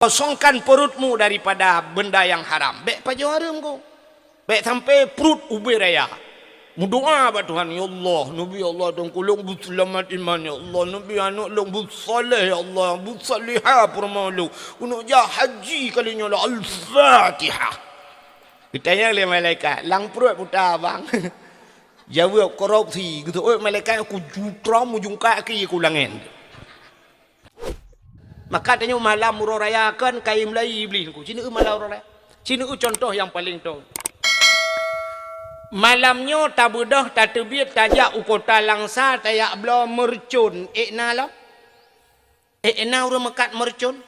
Kosongkan perutmu daripada benda yang haram. Baik pada haram kau. Baik sampai perut ubi raya. Berdoa pada Tuhan, ya Allah, Nabi Allah dan kulung berselamat iman, ya Allah, Nabi anak long bersalih, ya Allah, bersalihah permalu. Untuk jah haji kalinya lah, Al-Fatihah. Kita yang oleh malaikat, lang perut putar abang. Jawab korupsi, gitu. Oh malaikat aku jutram ujung kaki aku langit. Maka tanya malam murah raya kan kain Melayu beli aku. Sini malam murah raya. Sini contoh yang paling tahu. Malamnya tak bedah tak terbit tajak ukota langsa tayak bela mercun. Ekna lah. Ekna orang mekat mercun.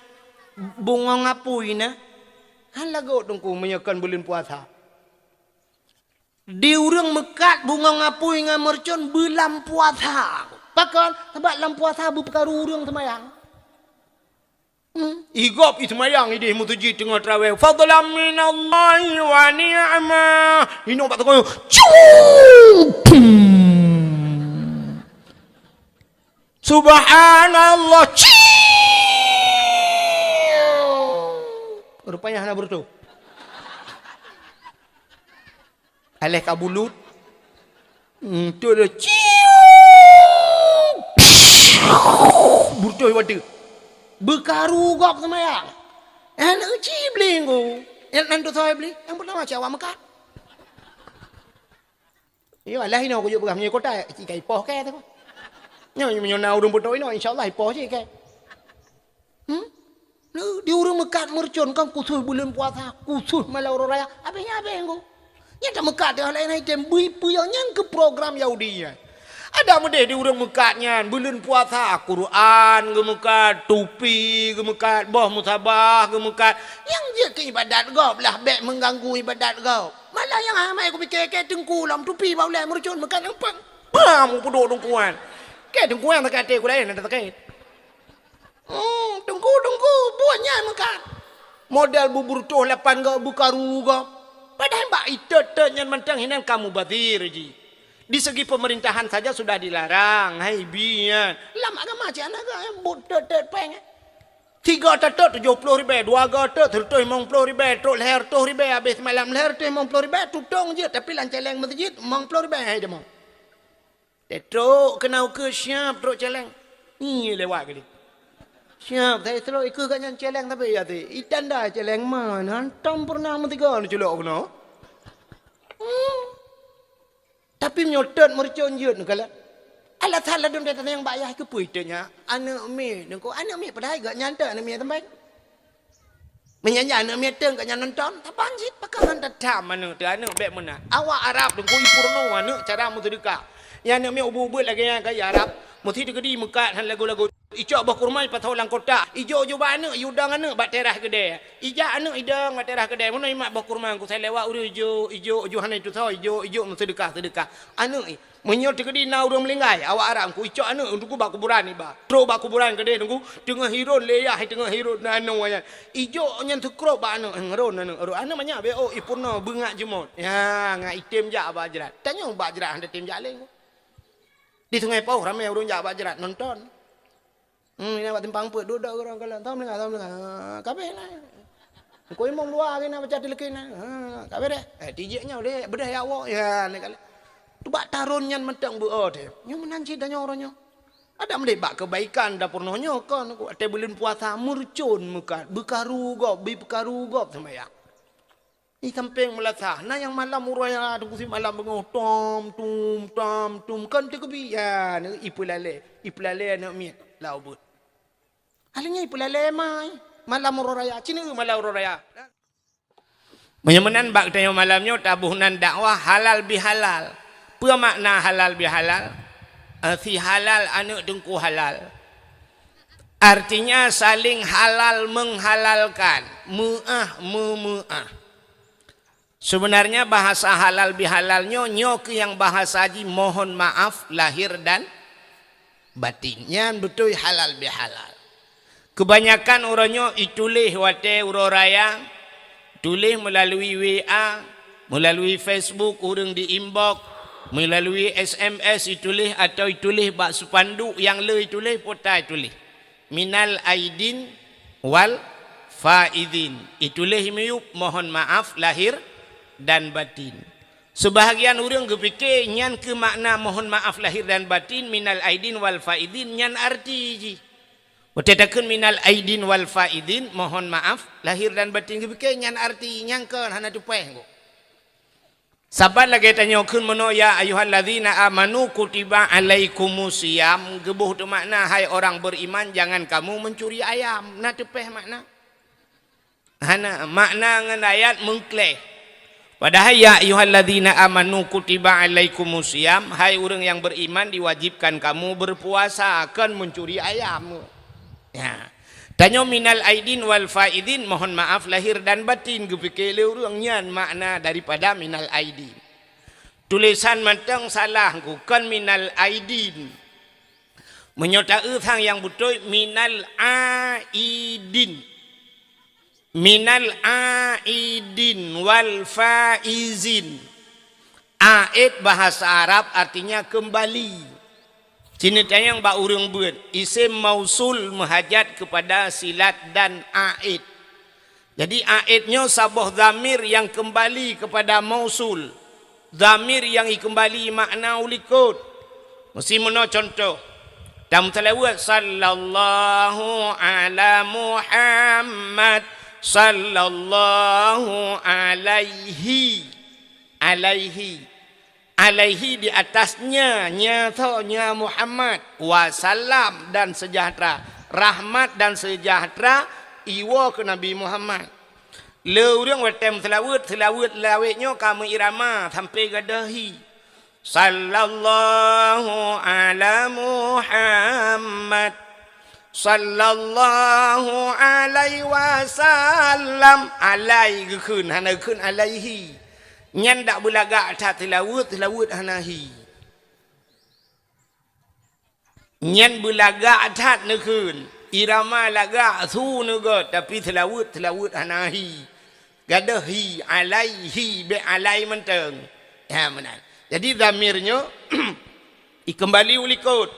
Bunga ngapui na. Han lagu tungku menyakan bulan puasa. Di orang mekat bunga ngapui dengan mercun bulan puasa. Pakan sebab lam puasa berperkara orang semayang. Igop itu mayang ide mutuji tengah tarawih. Fadlan minallahi wa ni'mah. Ini obat tu. Subhanallah. Rupanya hana bertu. Aleh kabulut. Tu ada. Bertu waduh. Berkaru gok semayang. Anak kecil beli aku. Yang nanti saya beli. Yang pertama cakap mekat. Ya Allah ini aku juga bergamnya kota. Jika ipoh ke tu. Yang menyonau orang betul ini. InsyaAllah ipoh je ke. Di orang mekat mercon kan khusus bulan puasa. Khusus malam orang raya. Apa yang aku. Yang tak mekat dia lain item. Bui yang ke program Yahudi. Ada mendeh di orang mekatnya bulan puasa Quran gemekat tupi gemekat boh musabah gemekat yang dia ke ibadat kau belah baik mengganggu ibadat kau malah yang amai aku fikir ke tengkulam tupi bau lai mercun mekat nampak pam puduk tengkuan ke tengkuan tak kate ku lain ada terkait tengku buatnya mekat modal bubur tuh 8 kau bukaru kau padahal mbak itu nyan mentang hinan kamu batir ji. Di segi pemerintahan saja sudah dilarang. Hai bian. Lama agama macam mana kan? Buat peng. 3 tetet 70 ribu. 2 tetet 50 ribu. Truk leher 2 ribu. Habis malam leher 50 ribu. Tutong je. Tapi lanceleng masjid 50 ribu. Hai demam. Truk kena ukur siap truk celeng. Ni lewat kali. Siap. Saya truk ikut kat yang celeng tapi ya tu. Itan dah celeng mana. Hantam pernah mentiga ni celok kena. Tapi menyotot mercon je ni kalau Allah Taala dum datang yang bayah ke puitanya anak mi nengko anak mi padahal gak nyanta anak mi tempat menyanyi anak mi teng gak nonton tapanjit pakaran datam mana tu anak bek mana awak Arab nengko ipurno anak cara mu sedekah yang anak mi ubud lagi yang gaya Arab mesti digedi mekat han lagu-lagu icok bah kurmai patau lang kota ijo jo ba anak yudang anak bat terah gede ija anak idang bat terah gede mun imak bah kurma ku saya lewat uru ijo han itu tau ijo sedekah anak menyot digedi na urang melinggai awak arang ku icok anak untuk ku ba kuburan ni ba tro ba kuburan gede nunggu tengah hiron leya tengah hiron anu aya ijo nyen tukro ba anak ngeron anak banyak be oh ipurna bengak jemot ya ngai item ja ba jerat tanya ba jerat hande tim jaleng di Sungai Pauh ramai orang jak bajerat nonton. Ini buat timpang put duduk orang kalau tahu melengah. Kabeh lah. Kau imam luar kena baca telekin. Kabeh deh. Tijeknya boleh bedah ya awak ya ni kali. Tu bak tarun yang mentang buat deh. Nyo menanci dah orangnya. Ada mendebak kebaikan dah pernahnya kan. Ada bulan puasa murcun muka berkaru gop sama ya. Ini kampung melasah. Nah yang malam muraya tunggu si malam bengong tom kan tu kebian ipulale anak mi laubut. Alanya ipulale mai malam muraya cina malam muraya. Menyamanan bak tanya malamnya tabuhnan dakwah halal bihalal. Apa makna halal bihalal? Si halal anak dengku halal. Artinya saling halal menghalalkan. Mu'ah. Sebenarnya bahasa halal bihalalnya nyok yang bahasa haji mohon maaf lahir dan batinnya betul halal bihalal. Kebanyakan orangnya itulih wate uroraya, tulis melalui WA, melalui Facebook orang di inbox, melalui SMS itulis atau itulis bak sepanduk yang le itulis potai tulis. Minal aidin wal faidin. Itulah himyup mohon maaf lahir dan batin. Sebahagian orang berfikir nyan ke makna mohon maaf lahir dan batin minal aidin wal faidin nyan arti ji. Bertetakun minal aidin wal faidin mohon maaf lahir dan batin berfikir nyan arti nyan ke hana tupeh kok. Saban lagi tanya kun meno ya ayyuhalladzina amanu kutiba alaikumusiyam gebuh tu makna hai orang beriman jangan kamu mencuri ayam. Na tupeh makna. Hana makna ngan ayat mengkleh. Padahal ya ayyuhalladzina amanu kutiba alaikumusiyam hai orang yang beriman diwajibkan kamu berpuasa akan mencuri ayam. Ya. Tanya minal aidin wal faidin mohon maaf lahir dan batin gepikir orang nyan makna daripada minal aidin. Tulisan matang salah bukan minal aidin. Menyertai sang yang betul minal aidin. Minal aidin wal faizin. Aid bahasa Arab artinya kembali. Cina tayang ba urang buat isim mausul menghajat kepada silat dan aid. Jadi aidnya sabah zamir yang kembali kepada mausul. Zamir yang kembali makna ulikut. Mesti mana contoh. Dalam telawat sallallahu ala Muhammad sallallahu alaihi alaihi di atasnya nya Muhammad wasallam dan sejahtera rahmat dan sejahtera iwa ke Nabi Muhammad le urang watem selawat lawetnya kamu irama sampai gadahi sallallahu ala Muhammad sallallahu alaihi wasallam alaihi keun hana keun alaihi nyan dak belagak tak tilawut hanahi nyan belagak tak nekun irama lagak su nugot tapi tilawut hanahi gadahi alaihi be alai menteng ya menan jadi zamirnya kembali ulikut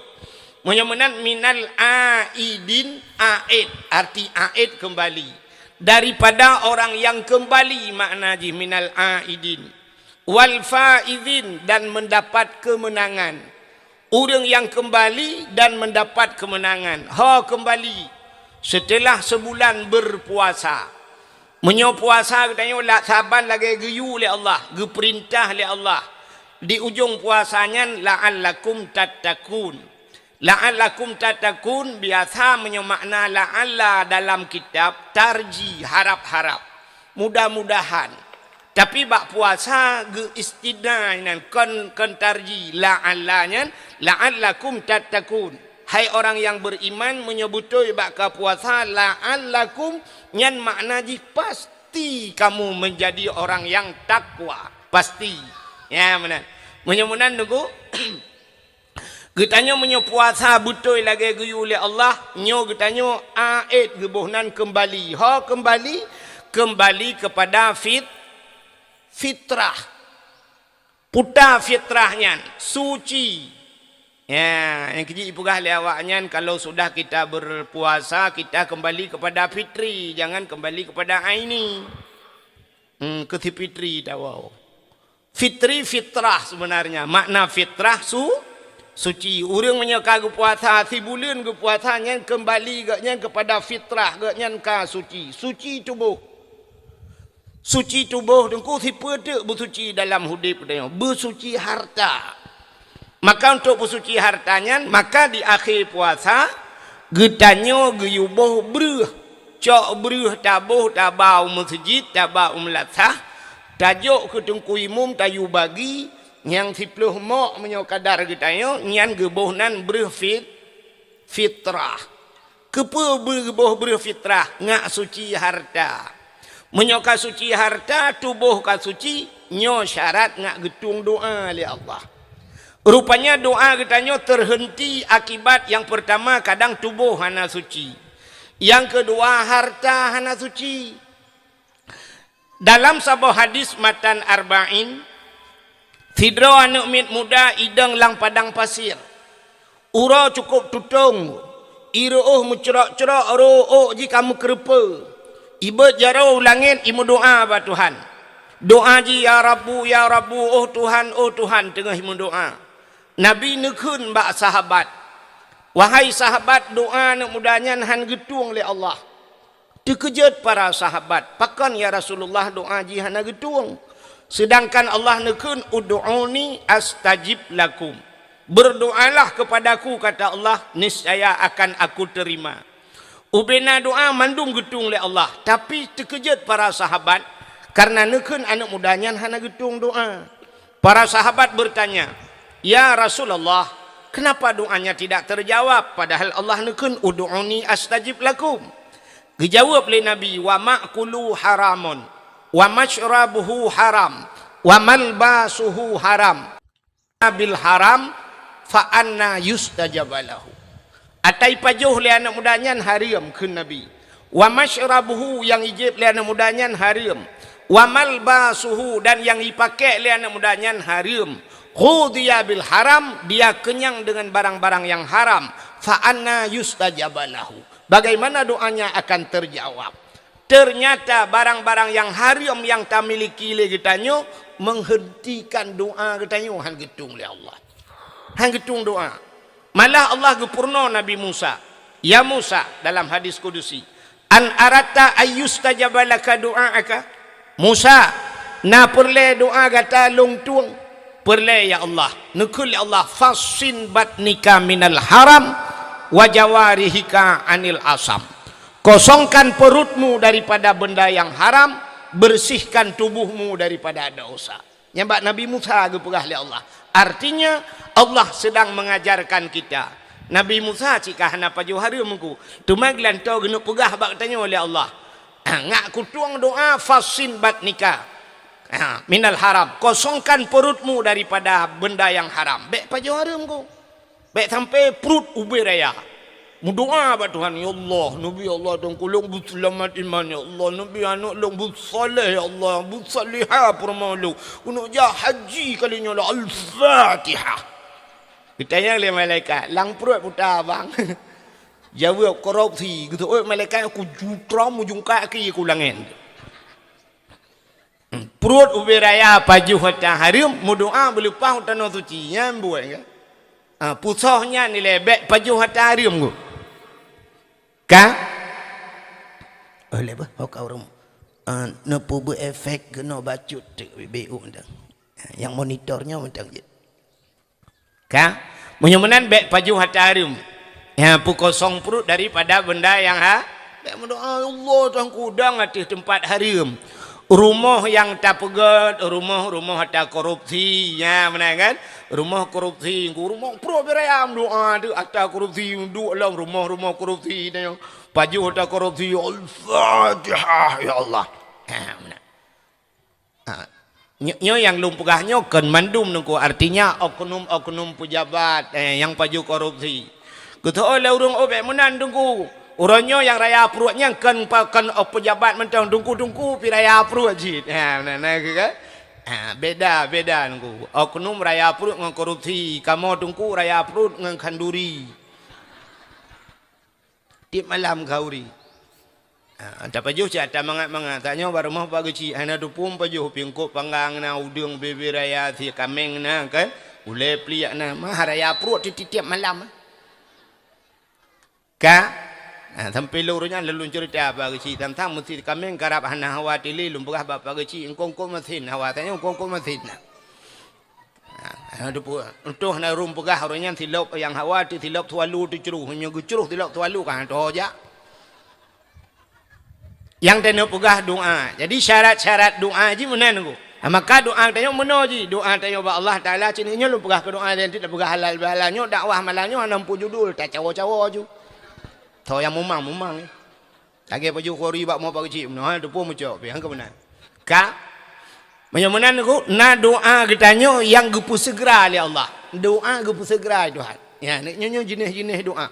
menyemenan minal aidin aid arti aid kembali daripada orang yang kembali makna ji minal aidin wal faizin dan mendapat kemenangan orang yang kembali dan mendapat kemenangan kembali setelah sebulan berpuasa menyopuasa katanya la saban lagi geyu oleh Allah geperintah oleh Allah di ujung puasanya la'allakum tattaqun. La'allakum tatakun biasa menyemakna la'alla dalam kitab tarji harap-harap mudah-mudahan tapi bak puasa ge istidainan kon tarji la'allanya la'allakum tatakun hai orang yang beriman menyebutoi bak ka puasa la'allakum nyan makna ji pasti kamu menjadi orang yang takwa pasti ya benar menyemunan nunggu Getanya menyopuasa betul lagi geyu oleh Allah. Nyo getanya aid gebuhnan kembali. Kembali kepada fitrah. Putar fitrahnya. Suci. Ya, yang kecil ipugah lewaknya kalau sudah kita berpuasa kita kembali kepada fitri. Jangan kembali kepada aini. Keti fitri tawau. Fitri fitrah sebenarnya. Makna fitrah suci. Orang menyeka ke puasa si bulan ke puasanya kembali gaknya kepada fitrah gaknya ka suci. Suci tubuh. Suci tubuh dengku si pedek bersuci dalam hidup dia. Bersuci harta. Maka untuk bersuci hartanya maka di akhir puasa getanya geyubuh beruh. Cok beruh tabuh tabau masjid tabau melatah. Tajuk ke tengku imum tayu bagi yang 10 mok menyokadar getanya nyan gebuhnan berfitrah kepa bergebuh berfitrah ngak suci harta menyoka suci harta tubuh ka suci nyo syarat ngak getung doa oleh Allah rupanya doa getanya terhenti akibat yang pertama kadang tubuh hana suci yang kedua harta hana suci dalam sebuah hadis matan arba'in Fidro anak mit muda idang lang padang pasir. Ura cukup tutung. Iruh mencerak-cerak roh ji kamu kerepa. ibu jarau langit imu doa ba Tuhan. Doa ji ya Rabbu oh Tuhan tengah imu doa. Nabi nekun ba sahabat. Wahai sahabat doa nak mudahnya han getung oleh Allah. Terkejut para sahabat. Pakan ya Rasulullah doa ji hana getung. Sedangkan Allah nekun ud'uni astajib lakum. Berdoalah kepadaku kata Allah niscaya akan aku terima. Ubena doa mandum getung oleh Allah. Tapi terkejut para sahabat karena nekun anak mudahnya hana getung doa. Para sahabat bertanya, ya Rasulullah, kenapa doanya tidak terjawab padahal Allah nekun ud'uni astajib lakum. Dijawab oleh Nabi, wa ma'kulu haramun wa mashrabuhu haram wa malbasuhu haram bil haram fa anna yustajabalahu. Atai pajuh le anak mudanya haram ke Nabi. Wa mashrabuhu yang ijib le anak mudanya haram. Wa malbasuhu dan yang dipakai le anak mudanya haram. Khudiya bil haram, dia kenyang dengan barang-barang yang haram. Fa anna yustajabalahu. Bagaimana doanya akan terjawab? Ternyata barang-barang yang haram yang tak miliki le getanyo menghentikan doa getanyo han getung le Allah. Han getung doa. Malah Allah gepurno Nabi Musa. Ya Musa dalam hadis kudusi. An arata ayyustajabalaka doa'aka. Musa, na perle doa gata long tuang. Perle ya Allah. Nekul ya Allah. Fasin batnika minal haram. Wajawarihika anil asam. Kosongkan perutmu daripada benda yang haram. Bersihkan tubuhmu daripada dosa. Nyambak Nabi Musa gepegah oleh Allah. Artinya Allah sedang mengajarkan kita. Nabi Musa cikah hana paju hari mengku. Tumaglan tau genu pegah bak tanya oleh Allah. Ngak kutuang doa fasin batnika minal haram. Kosongkan perutmu daripada benda yang haram. Bek paju hari mengku. Bek sampai perut ubi raya. Doa ba Tuhan, ya Allah, Nabi Allah dan kulung berselamat iman ya Allah, Nabi anak long bersalih ya Allah, bersalihah permalu. Untuk jah haji kalinya lah Al-Fatihah. Kita yang le malaikat, lang perut putar bang. Jawab korupsi, gitu. Oh malaikat aku jutram ujung kaki aku langit. Perut ubi raya paju hata harim, mudoa berlepas tanah suci yang buat kan. Pusahnya ni lebek paju hata harim ku. Ka oleh bah kau rum nepu berefek kena bacut BU undang yang monitornya undang je ka menyemenan bek paju hatarum ya pu kosong perut daripada benda yang bek mendoa Allah tuan kudang atas tempat haram rumah yang tak pegat rumah ada korupsi ya mana kan rumah korupsi rumah pro berayam doa tu ada korupsi duk dalam rumah korupsi dan paju ada korupsi Al-Fatihah ya Allah mana nyo yang lumpugahnya kan mandum nungku artinya oknum pejabat yang paju korupsi gitu oleh urung obek menan tunggu orangnya yang raya perutnya kan pejabat mentang tungku piraya perut jid. Nah kan? Beda nunggu. Oknum raya perut dengan korupsi, kamu tungku raya perut dengan kanduri. Tip malam kauri. Tak pajuh cak tak mangat tanya baru mah pagi ci ana dupum pajuh pingkuk panggang na udang bebe raya si kameng na kan. Ule pliak na mah raya perut tiap malam. Sampai lurunya lalu cerita apa kecil tentang mesti kami karap hana hawa tili lumpur apa kecil engkau mesin hawa tanya engkau mesin untuk hana rumpur harunya tilap yang hawa tilap tualu diceruh hanya diceruh tilap tualu kan toja yang tanya pegah doa jadi syarat-syarat doa je mana nunggu maka doa tanya mana je doa tanya ba Allah Taala cininya lu pegah ke doa dan tidak pegah halal halalnya dakwah malalnya 60 judul tak cawo-cawo je tahu yang mumang ni. Lagi paju kori bak mau pagi cip. Nah, tu pun macam apa yang ke mana? Ka, macam mana aku? Na doa kitanya yang gepu segera oleh Allah. Doa gepu segera Tuhan. Ya, nyo jenis-jenis doa.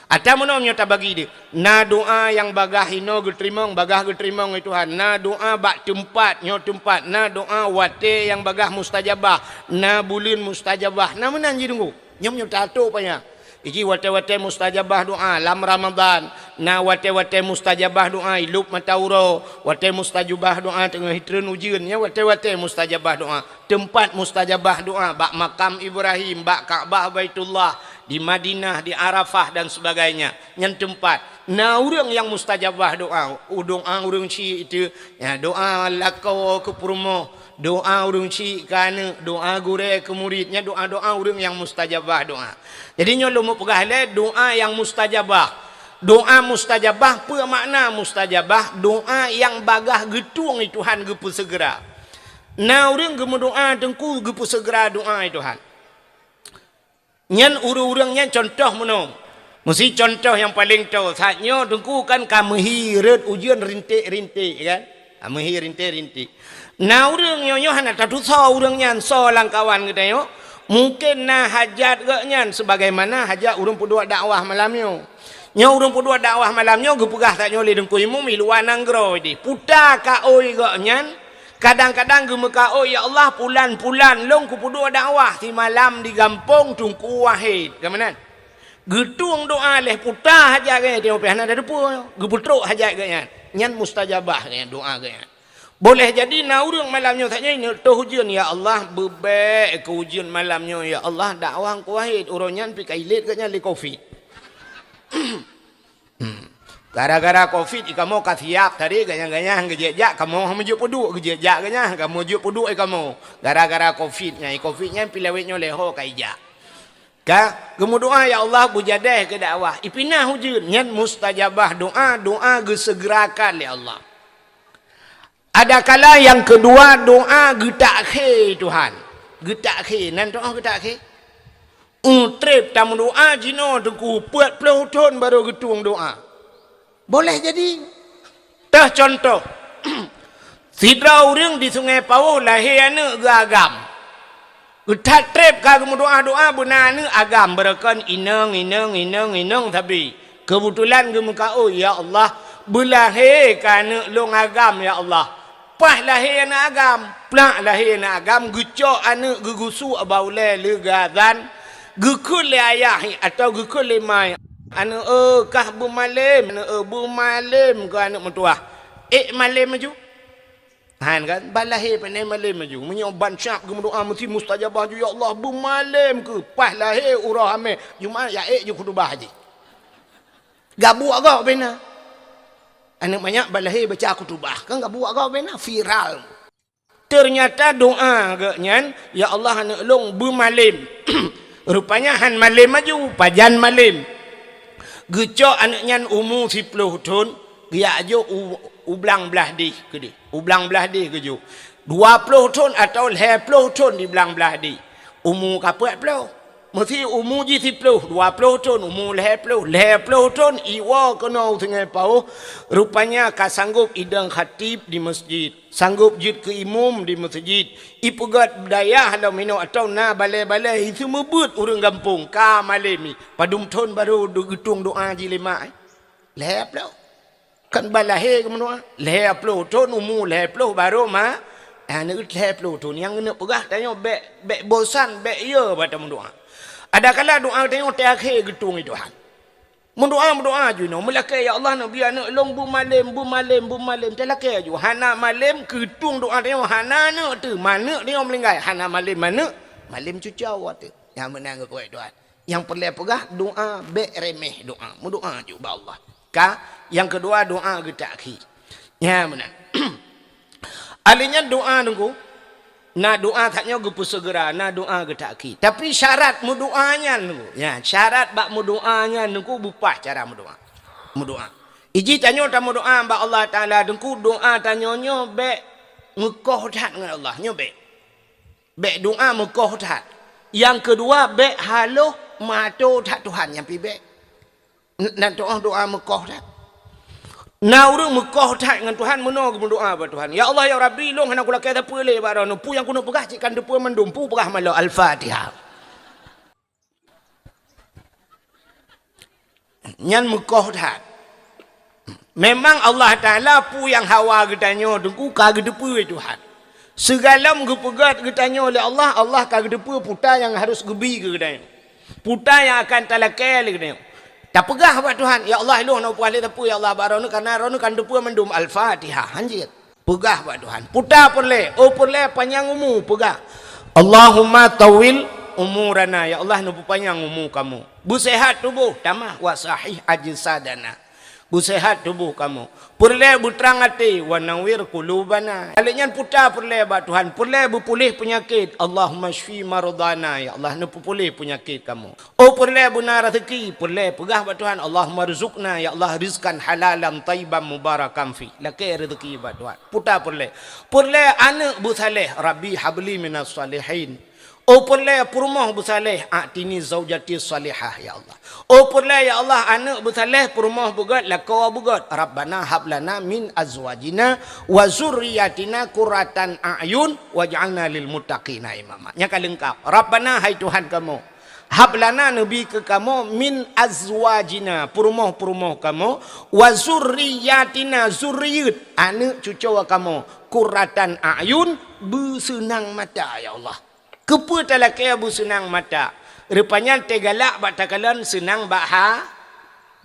Ada mana nyata bagi dia? Na doa yang bagah hino getrimong, bagah getrimong itu Tuhan. Na doa bak tempat, nyo tempat. Na doa wate yang bagah mustajabah. Na bulin mustajabah. Na mana jadi tunggu? Nyom tato panya. Iki wate-wate mustajabah doa lam Ramadan na wate-wate mustajabah doa ilup matauro, wate mustajabah doa tengah hitreun ujian nya wate-wate mustajabah doa. Tempat mustajabah doa bak makam Ibrahim, bak Ka'bah Baitullah, di Madinah, di Arafah dan sebagainya. Yang tempat. Nah orang yang mustajabah doa, doa orang ci itu ya doa lakau ke purmo, doa orang ci kana, doa gure ke muridnya, doa-doa orang yang mustajabah doa. Jadi nyo lu pegah le doa yang mustajabah. Doa mustajabah, apa makna mustajabah? Doa yang bagah getung itu Tuhan gepu segera. Nah orang gemu doa tengku gepu segera doa itu Tuhan. Nyan urang-urangnya contoh menung. Mesti contoh yang paling tahu. Saatnya tengku kan kamehi red ujian rintik-rintik kan. Kamehi rintik-rintik. Nah orang nyonya hana tatu so urangnya so langkawan kita yo. Mungkin nah hajat gaknya sebagaimana hajat urang pudua dakwah malamnya. Nya urang pudua dakwah malamnya gepegah tak nyoli dengku imum iluan nanggro di. Puta ka oi gaknya. Kadang-kadang gemeka oh ya Allah pulan-pulan long ku pudua dakwah di malam di gampong tungku wahid. Kamanan? Getung doa leh puta hajat gaya tengok pihana ada depu. Geputruk hajat gaya. Nyan mustajabah gaya doa gaya. Boleh jadi na urang malamnya taknya ini tu hujan ya Allah bebek ke hujan malamnya ya Allah dakwah ku wahid uronyan pi kailit ganya li covid. Gara-gara covid kamu kasiap tadi ganya-ganya gejejak kamu menuju puduk gejejak ganya kamu menuju puduk kamu gara-gara covidnya pilawitnya leho kaijak ka kamu doa ya Allah bujadeh ke dakwah ipinah hujud nyan mustajabah doa gesegerakan ya Allah. Ada kala yang kedua doa getak ke Tuhan getak ke nan doa getak ke trip tamu doa jino tengku puat pelauton baru getung doa. Boleh jadi. Tah contoh. Sidra orang di Sungai Pauh lahir anak agam. Utat trip kagum doa-doa benar agam berakan inang tapi kebetulan gemuka oh ya Allah belahir kana long agam ya Allah. Pah lahir anak agam, plak lahir anak agam gucok anak gegusu abaule legazan gekul le ayah atau gekul le mai. Anak kah bumalim, anak bumalim ke anak mentua. Malim maju. Han kan balahir pandai malim maju. Menyoban syak ke doa mesti mustajabah ju ya Allah bumalim ke pas lahir urah ame. Cuma ya ju khutbah haji. Gabu agak bena. Anak banyak balahir baca khutbah kan gabu agak bena viral. Ternyata doa agaknya ya Allah anak long bumalim. Rupanya han malim maju, pajan malim. Gecok anaknya umur 10 tahun dia aja ublang belah di ke dia ublang belah di ke ju 20 tahun atau 20 tahun di belang belah di umur kapet pelo mesti umur 20 tahun umur 20 tahun iwa kena Sungai Pauh rupanya ka sanggup idang khatib di masjid sanggup jid ke imam di masjid ipugat budaya halau mino atau na balai-balai itu mebut orang kampung ka malemi padum tahun baru getung doa ji lima leplo kan balahir ke menua leplo tahun umur leplo baru ma anak leplo tahun yang kena pegah tanya bek bosan bek ya pada mendoa ada kala doa tengok terakhir getung itu Tuhan mendoa ju no melakai ya Allah nabi anak long bumalim telakai ju hana malim getung doa tengok hana ne tu mana dia melinggai hana malim mana malim cucau tu yang menang ke kuat Tuhan yang perlu pegah doa bek remeh doa ju ba Allah ka yang kedua doa getaki ya menang alinya doa nunggu na doa taknya gepu segera na doa getaki tapi syarat mu doanya nunggu ya syarat bak mu doanya nunggu bupah cara mu doa iji tanyo tamu doa ba Allah taala nunggu doa tanyonyo be ngukoh dat dengan Allah nyo be doa ngukoh dat yang kedua be halo mato tak Tuhan yang pi be nan doa ngukoh dat na urang mekoh tak dengan Tuhan meno berdoa pada Tuhan ya Allah ya Rabbi long hana kula kata pele barano pu yang kuno pegah cikan depu mendumpu pegah malo al-Fatihah nyan mekoh tak memang Allah Taala pu yang hawa getanyo dengku ka gedepu Tuhan segala gepegat getanyo oleh Allah ka gedepu puta yang harus gebi ke getanyo puta yang akan talakai getanyo Tak pegah buat Tuhan. Ya Allah lu nak puas lepa ya Allah baronu karena ronu kan depa mendum al-Fatihah. Anjir. Pegah buat Tuhan. Putar perle. Oh perle panjang umur pegah. Allahumma tawil umurana. Ya Allah nu panjang umur kamu. Bersehat tubuh tamah wa sahih ajsadana. Bersehat tubuh kamu. Perle butrang hati wa nawir qulubana. Aliknya putar perle buat Tuhan. Perle berpulih penyakit. Allahumma shfi maradana. Ya Allah nu pulih penyakit kamu. Oh perle benar rezeki. Perle pegah buat Tuhan. Allahumma rizqna. Ya Allah rizkan halalan tayyiban mubarakan fi. Laki rezeki buat Tuhan. Putar perle. Perle anak bu saleh. Rabbi habli minas salihin. Oh perle perumah bersalih atini zaujati salihah ya Allah. Oh perle ya Allah anak bersalih perumah bugat lakawa bugat. Rabbana hablana min azwajina wa zurriyatina qurratan a'yun waj'alna lil muttaqina imama. Nya kalengkap. Rabbana hai Tuhan kamu. Hablana nabi ke kamu min azwajina perumah-perumah kamu wa zurriyatina zurriyat anak cucu kamu qurratan a'yun bersenang mata ya Allah. Kepa talaki abu senang mata. Rupanya tegalak bak takalan senang bak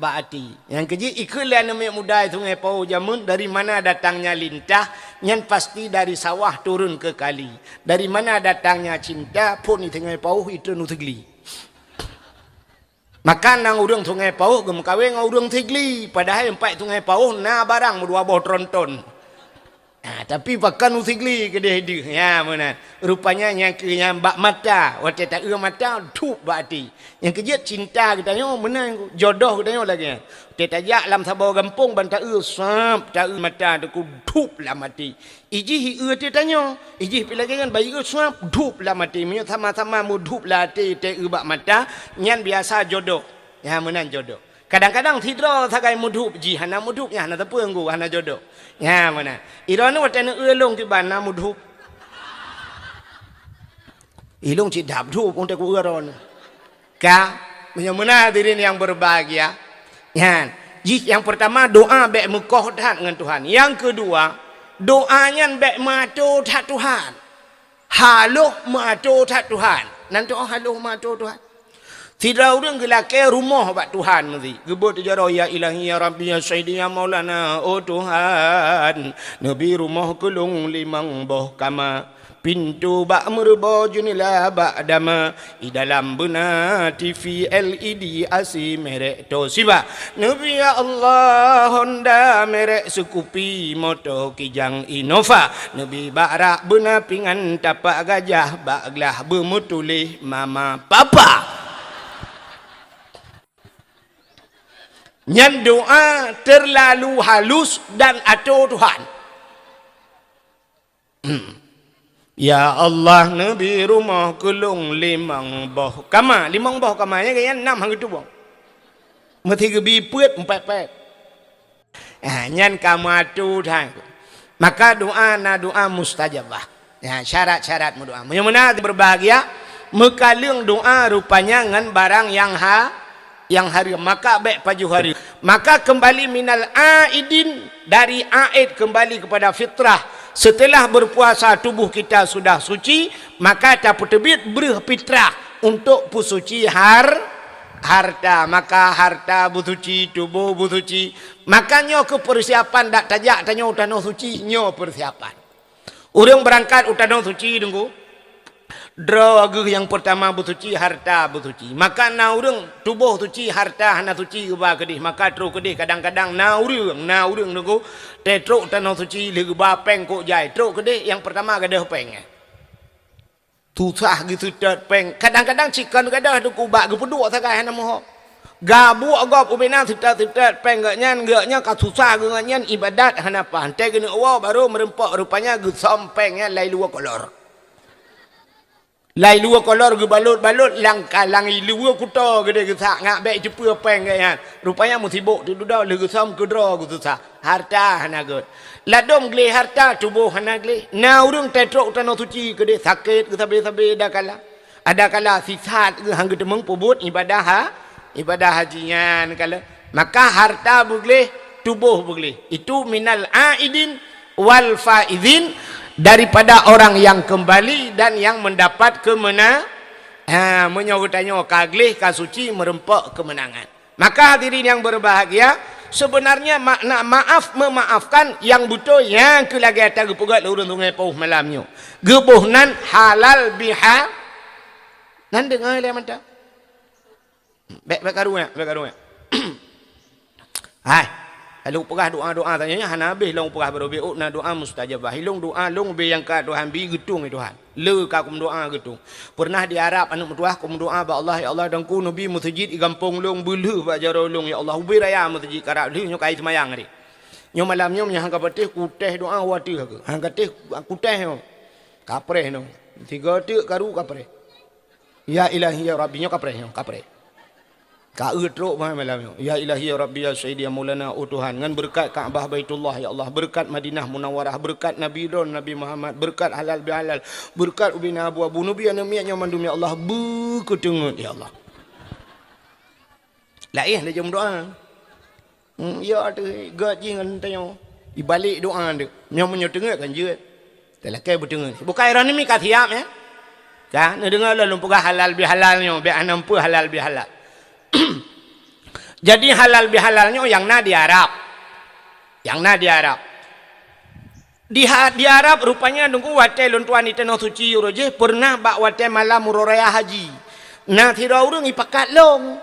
hati. Yang keji ikulah nama muda itu sungai Pau Jamun. Dari mana datangnya lintah. Yang pasti dari sawah turun ke kali. Dari mana datangnya cinta pun di sungai Pau itu nutigli. Makan nang urang sungai Pau gem kawin nang urang tigli. Padahal empat sungai Pau na barang dua boh tronton. Tapi pakan usigli ke dia hidup. Ya mana. Rupanya yang bak mata. Waktu tak mata, tup bak hati. Yang kerja cinta kita tanya, mana jodoh kita tanya lagi. Waktu tak jak dalam sabar gampung, bantak sap, tak mata, tu tup lah mati. Iji kita tanya. Iji pilih kan, bayi sap, tup lah mati. Maksudnya sama-sama mu tup lah hati, tak bak mata. Yang biasa jodoh. Ya mana jodoh. Kadang-kadang tidra sakai mudhup ji hana mudhup nya hana tapu enggu hana jodoh. Ya mana? Irana watana elong ti bana mudhup. Ilong ci dap dhup untuk ku eron. Ka menyamuna hadirin yang berbahagia. Ya. Yang pertama doa bek mukoh taat dengan Tuhan. Yang kedua doanya bek mato taat Tuhan. Haluh mato taat Tuhan. Nanti haluh mato Tuhan. Tidak orang gelak rumah bak Tuhan mesti. Gebut jaro ya ilahi ya rabbi ya sayyidi ya maulana. Oh Tuhan, nabi rumah kelung limang boh kama. Pintu bak merba junilah bak dama. I dalam bena TV LED asi merek Toshiba. Nabi ya Allah Honda merek Scoopy moto Kijang Innova. Nabi barak bena pingan tapak gajah bak gelah bermutulih mama papa. Yang doa terlalu halus dan atur Tuhan. Ya Allah nabi rumah kelung limang boh kama. Limang boh kamanya kaya 6 hang itu boh. Mesti gebi puet 4 pet. Nyan kamu atur Tuhan. Maka doa na doa mustajabah. Ya syarat-syarat doa. Mudah-mudahan berbahagia. Mekalung doa rupanya ngan barang yang hari maka baik paju hari maka kembali minal aidin dari aid kembali kepada fitrah setelah berpuasa tubuh kita sudah suci maka tak terbit berfitrah untuk pusuci harta maka harta busuci tubuh busuci makanya ke persiapan dak tajak tanya utano suci nyo persiapan orang berangkat utano suci tunggu Draga yang pertama bersuci harta bersuci. Maka na urang tubuh suci harta hana suci ke ba kedih. Maka teruk kedih kadang-kadang na urang nunggu tetruk tanah suci legu ba peng kok jai. Teruk kedih yang pertama gadah peng. Susah gitu tet peng. Kadang-kadang cikan gadah tu kubak ke peduk sakai hana moh. Gabu agap ubena sitat peng gaknya ka susah gaknya ibadat hana pantai kena awak baru merempak rupanya gesam pengnya lai luar kolor. Lai luar kolor ke balut-balut lang luar kuta gede gesak ngak baik cepu peng kan. Rupanya musibuk tu dah le gesam kedra ku susah. Harta hana gut. Ladom gle harta tubuh hana gle. Na urang tetrok tanah suci gede sakit ke sabe-sabe dah kala. Ada kala sisat ke hang demeng pubut ibadah hajinya kala. Maka harta bugle tubuh bugle. Itu minal aidin wal faizin. Daripada orang yang kembali dan yang mendapat kemenangan. Menyawa tanya kaglih kasuci merempak kemenangan. Maka hadirin yang berbahagia, sebenarnya makna maaf memaafkan yang betul yang ke lagi atas gepugat lurun sungai pauh malamnya. Gebuh nan halal biha. Nan dengar le mata. Baik karunya. Hai. Lalu pegah doa tanya hana habis long pegah berobiut na doa mustajabah. Hilung doa long be yang ka Tuhan bi getung Tuhan. Le ka kum doa getung. Pernah di Arab anu doa kum doa ba Allah ya Allah dan ku nabi masjid i gampung long belu ba jaro long ya Allah ubi raya masjid karab li nyo kai semayang ni. Nyo malam nyo nya hangka patih kuteh doa wati ke. Hangka teh kuteh no. Kapreh no. Tiga tik karu kapreh. Ya ilahi ya rabbi nyo kapreh. Ka utruk malam ya ilahi ya rabbi ya sayyidi ya maulana oh Tuhan ngan berkat Kaabah Baitullah ya Allah berkat Madinah Munawwarah berkat Nabi Don Nabi Muhammad berkat halal bihalal berkat ubina abu nabi anamianya mandum ya Allah berketengut ya Allah laih dia jom doa ya tu gaji ngan tanya dibalik doa dia nyo menyetengut kan je telekai bertengut bukan irani mi kathiam ya kan dengar lalu pegah halal bihalalnya be anampu halal bihalal. Jadi halal bihalalnya yang na di Arab. Di Arab rupanya nunggu wate lontuan itu no suci roje pernah bak wate malam muroraya haji. Nah tidak urang ipakat long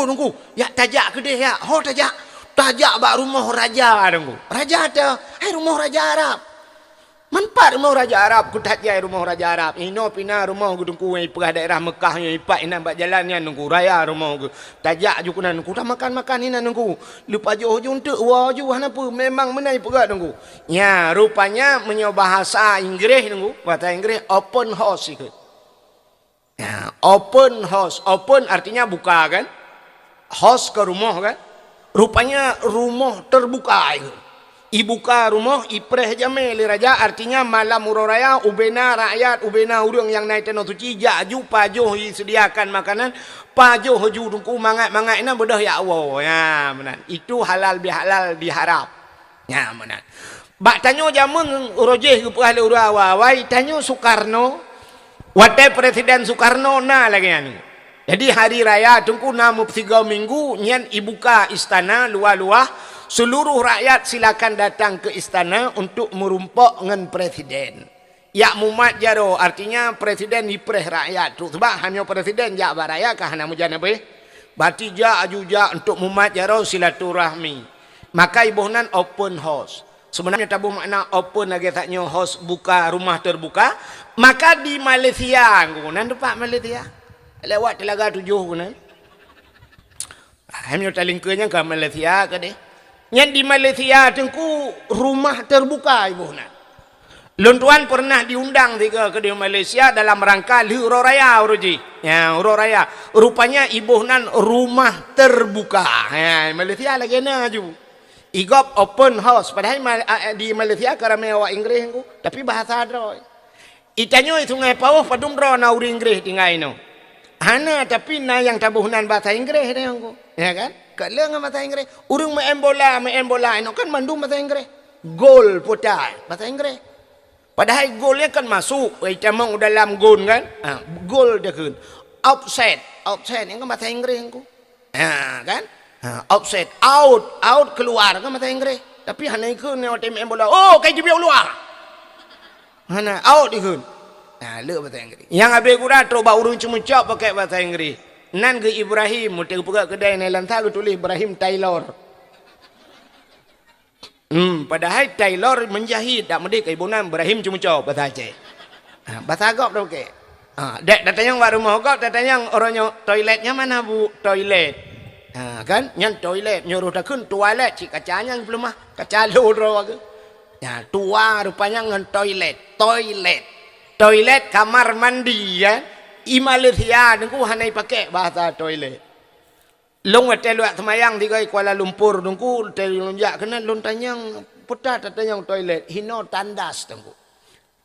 nunggu ya tajak ke dia ya ho tajak bak rumah raja nunggu raja ada rumah raja Arab. Manpat rumah Raja Arab, kutat jai rumah Raja Arab. Ino pina rumah ku tungku yang perah daerah Mekah yang ipak ina bak jalannya nunggu raya rumah ku. Tajak ju kunan ku tak makan ina nunggu. Lupa jo untuk waju hanapa memang menai pegat nunggu. Ya, rupanya menyo bahasa Inggeris nunggu, bahasa Inggeris open house ikut. Ya, open house. Open artinya buka kan? House ke rumah kan? Rupanya rumah terbuka ikut. Ibuka rumah ipreh jame li raja artinya malam uroraya ubena rakyat ubena urang yang naik tanah suci jaju pajoh sediakan makanan pajoh ju dungku mangat ina bedah ya Allah ya benar itu halal bihalal diharap ya benar bak tanyo jamun rojeh ke ahli urawai tanyo Soekarno wate presiden Soekarno na lagi anu jadi hari raya tungku namu 3 minggu nyen ibuka istana luah-luah seluruh rakyat silakan datang ke istana untuk merumpok dengan presiden. Ya mumat jaro artinya presiden ipreh rakyat. Sebab hanya presiden jak baraya kah hana mujanabe. Berarti jak ajuja untuk mumat jaro silaturahmi. Maka ibuhnan open house. Sebenarnya tabuh makna open lagi taknya house buka rumah terbuka. Maka di Malaysia ngunan depak Malaysia. Lewat Telaga 7 ngunan. Hanya talingkanya ke Malaysia ke deh. Yang di Malaysia tengku rumah terbuka ibu nak. Lontuan pernah diundang ke di Malaysia dalam rangka Huro Raya uruji. Ya Huro Raya. Rupanya ibu nan rumah terbuka. Ya Malaysia lagi na ju. Igop open house. Padahal di Malaysia kerana awak Inggeris ku, tapi bahasa droy. Itanyo sungai Pauh padum dro na uri Inggeris tinggal ino. Hana tapi na yang tabuhnan bahasa Inggeris dia ku. Ya kan? Kalau dengan bahasa Inggeris, urang main bola, itu kan mandum bahasa Inggeris. Gol putar bahasa Inggeris. Padahal golnya kan masuk, camang dalam gol kan? Gol dia kan. Offset yang kan bahasa Inggeris ku. Kan? Offset, out keluar kan bahasa Inggeris. Tapi hanya ikut ni orang main bola. Oh, kayak dia keluar. Hana out ikut. Le bahasa Inggeris. Yang habis kurang terus urang cuma cak pakai bahasa Inggeris. Nan ke Ibrahim, mutek pegak kedai ni lantar tulis Ibrahim Taylor. Padahal Taylor menjahit tak mesti ke ibu nan Ibrahim cuma cok bahasa Aceh. Bahasa Agok tu ke. Dek datanya wa rumah Agok, datanya orangnya toiletnya mana bu? Toilet. Kan? Yang toilet nyuruh takun toilet cik kacanya belum mah. Kaca loro ke. Ya, tua rupanya ngan toilet. Toilet kamar mandi ya. I Malaysia nunggu hanai pakai bahasa toilet. Long hotel luat semayang di Kuala Lumpur nunggu hotel lonjak kena lon tanyang putar tatanyang toilet hino tandas nunggu.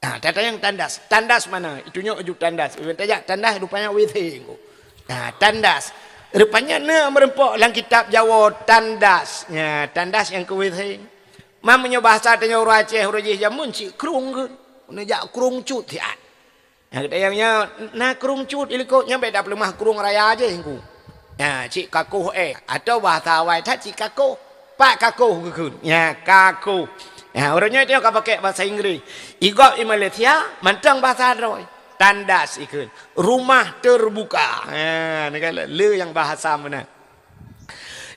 Tatanyang tandas. Tandas mana? Itunya ujuk tandas. Tajak tandas rupanya WC nunggu. Tandas. Rupanya na merempok dalam kitab Jawa tandas. Ya, tandas yang ke WC. Mamanya bahasa tanya orang Aceh orang jamun si krung ke. Nejak krung cut ya. Yang katanya na kerung cut ilikotnya beda pelemah kerung raya aja hinggu. cik kakuh atau bahasa awal tak cik kakuh pak kakuh ke ya kakuh orangnya dia akan pakai bahasa Inggeris igop di Malaysia mantang bahasa Android tandas ikut rumah terbuka ni kala le yang bahasa mana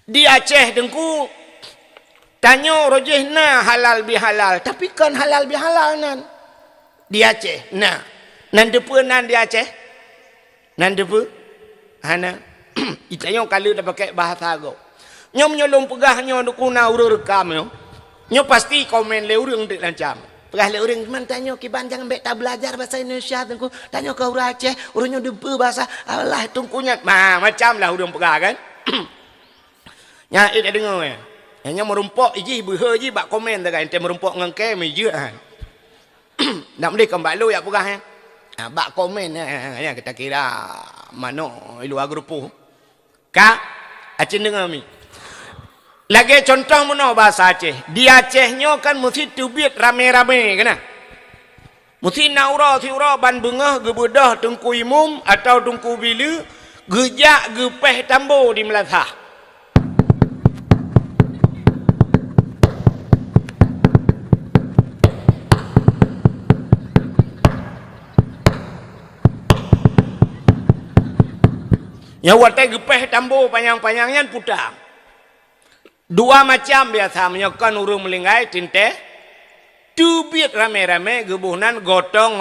di Aceh dengku tanya rojih na halal bihalal tapi kan halal bihalal nan di Aceh nan depa nan di Aceh nan depa hana itanya kalau dah pakai bahasa go nyo menyolong pegahnya untuk kuna urang rekam nyo pasti komen le urang dik lancam pegah le urang man tanya ki ban jangan tak belajar bahasa Indonesia tengku tanya ke urang Aceh urangnya depa bahasa Allah tungkunya macam lah urang pegah kan nya dak dengar hanya merumpok iji beha ji bak komen dah kan ente merumpok ngengke me je nak mesti kembali lu ya pegah bak komen ya kita kira mano ilu agrupu ka Aceh dengar mi lagi contoh mana bahasa Aceh di Acehnya kan mesti tubit rame-rame kena mesti naura tiura ban bengah gebedah tengku imum atau tengku bila gejak gepeh tambo di Melantah yang watai gepeh tambo panjang-panjangnya putang. Dua macam biasa menyokan urung melinggai tinte. Tubit rame-rame gebuhnan gotong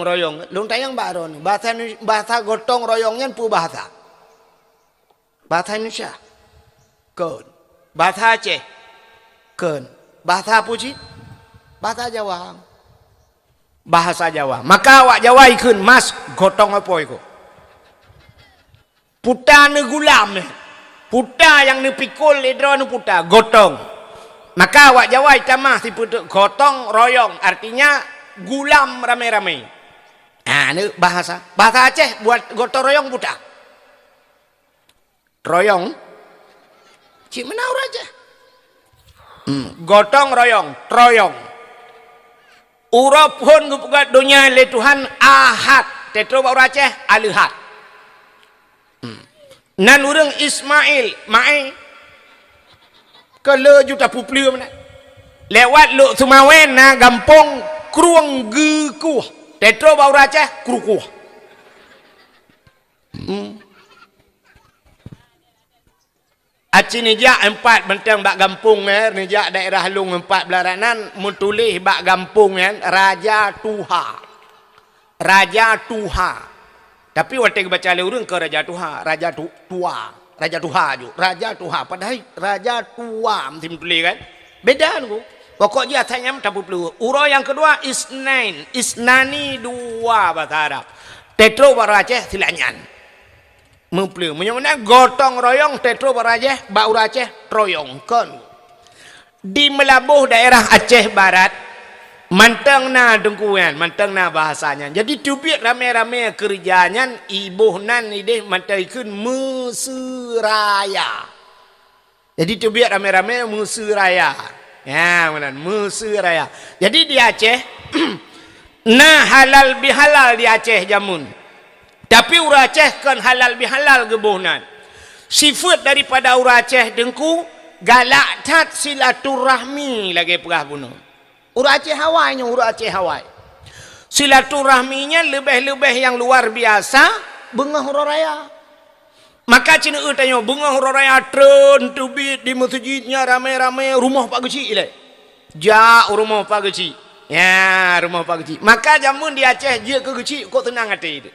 royong. Lung tayang baron. Bahasa gotong royongnya pu bahasa. Bahasa Indonesia. Kun. Bahasa Aceh. Kun. Bahasa Puji. Bahasa Jawa. Bahasa Jawa. Maka awak Jawa ikun mas gotong apa ikut? Puta ne gulam puta yang ne pikul idro ne puta gotong maka awak Jawa itamah si putu gotong royong artinya gulam rame-rame ne bahasa Aceh buat gotong royong puta royong cik mana orang aja gotong royong troyong urap pun gugat dunia le Tuhan ahad tetro orang Aceh alihat nan urang Ismail mai ke le juta puplia mana lewat lu Sumawen na gampong kruang gekuh tetro bau Aceh krukuh Aceh ni jak 4 bentang bak gampung ni jak daerah Lung 4 belaranan mutulih bak gampung Raja Tuha tapi waktu baca le urang ke Raja Tuha padahal Raja Tua mesti tulis kan beda tu pokok dia tanya tak perlu urang yang kedua isnani dua bahasa Arab tetro Aceh silanyan mempelu menyamanya gotong royong tetro Aceh bau Aceh troyong kan di melabuh daerah Aceh Barat mantang na dengkuan mantang na bahasanya jadi tubit rame-rame kerjanya ibuhnan ide mantaikun Mesiraya jadi tubit rame-rame Mesiraya ya benar Mesiraya jadi di Aceh nah halal bihalal di Aceh jamun tapi urang Aceh kan halal bihalal gebuhnan sifat daripada urang Aceh dengku galak tat silaturahmi lagi perah bunuh urang Aceh Hawainya urang Aceh Hawaii silaturahminya lebih-lebih yang luar biasa bengah hura raya maka cina tanya bengah hura raya tren tubit di masjidnya rame-rame rumah Pak Geci rumah Pak Geci rumah Pak Geci maka jamun di Aceh dia ke Geci kok tenang hati itu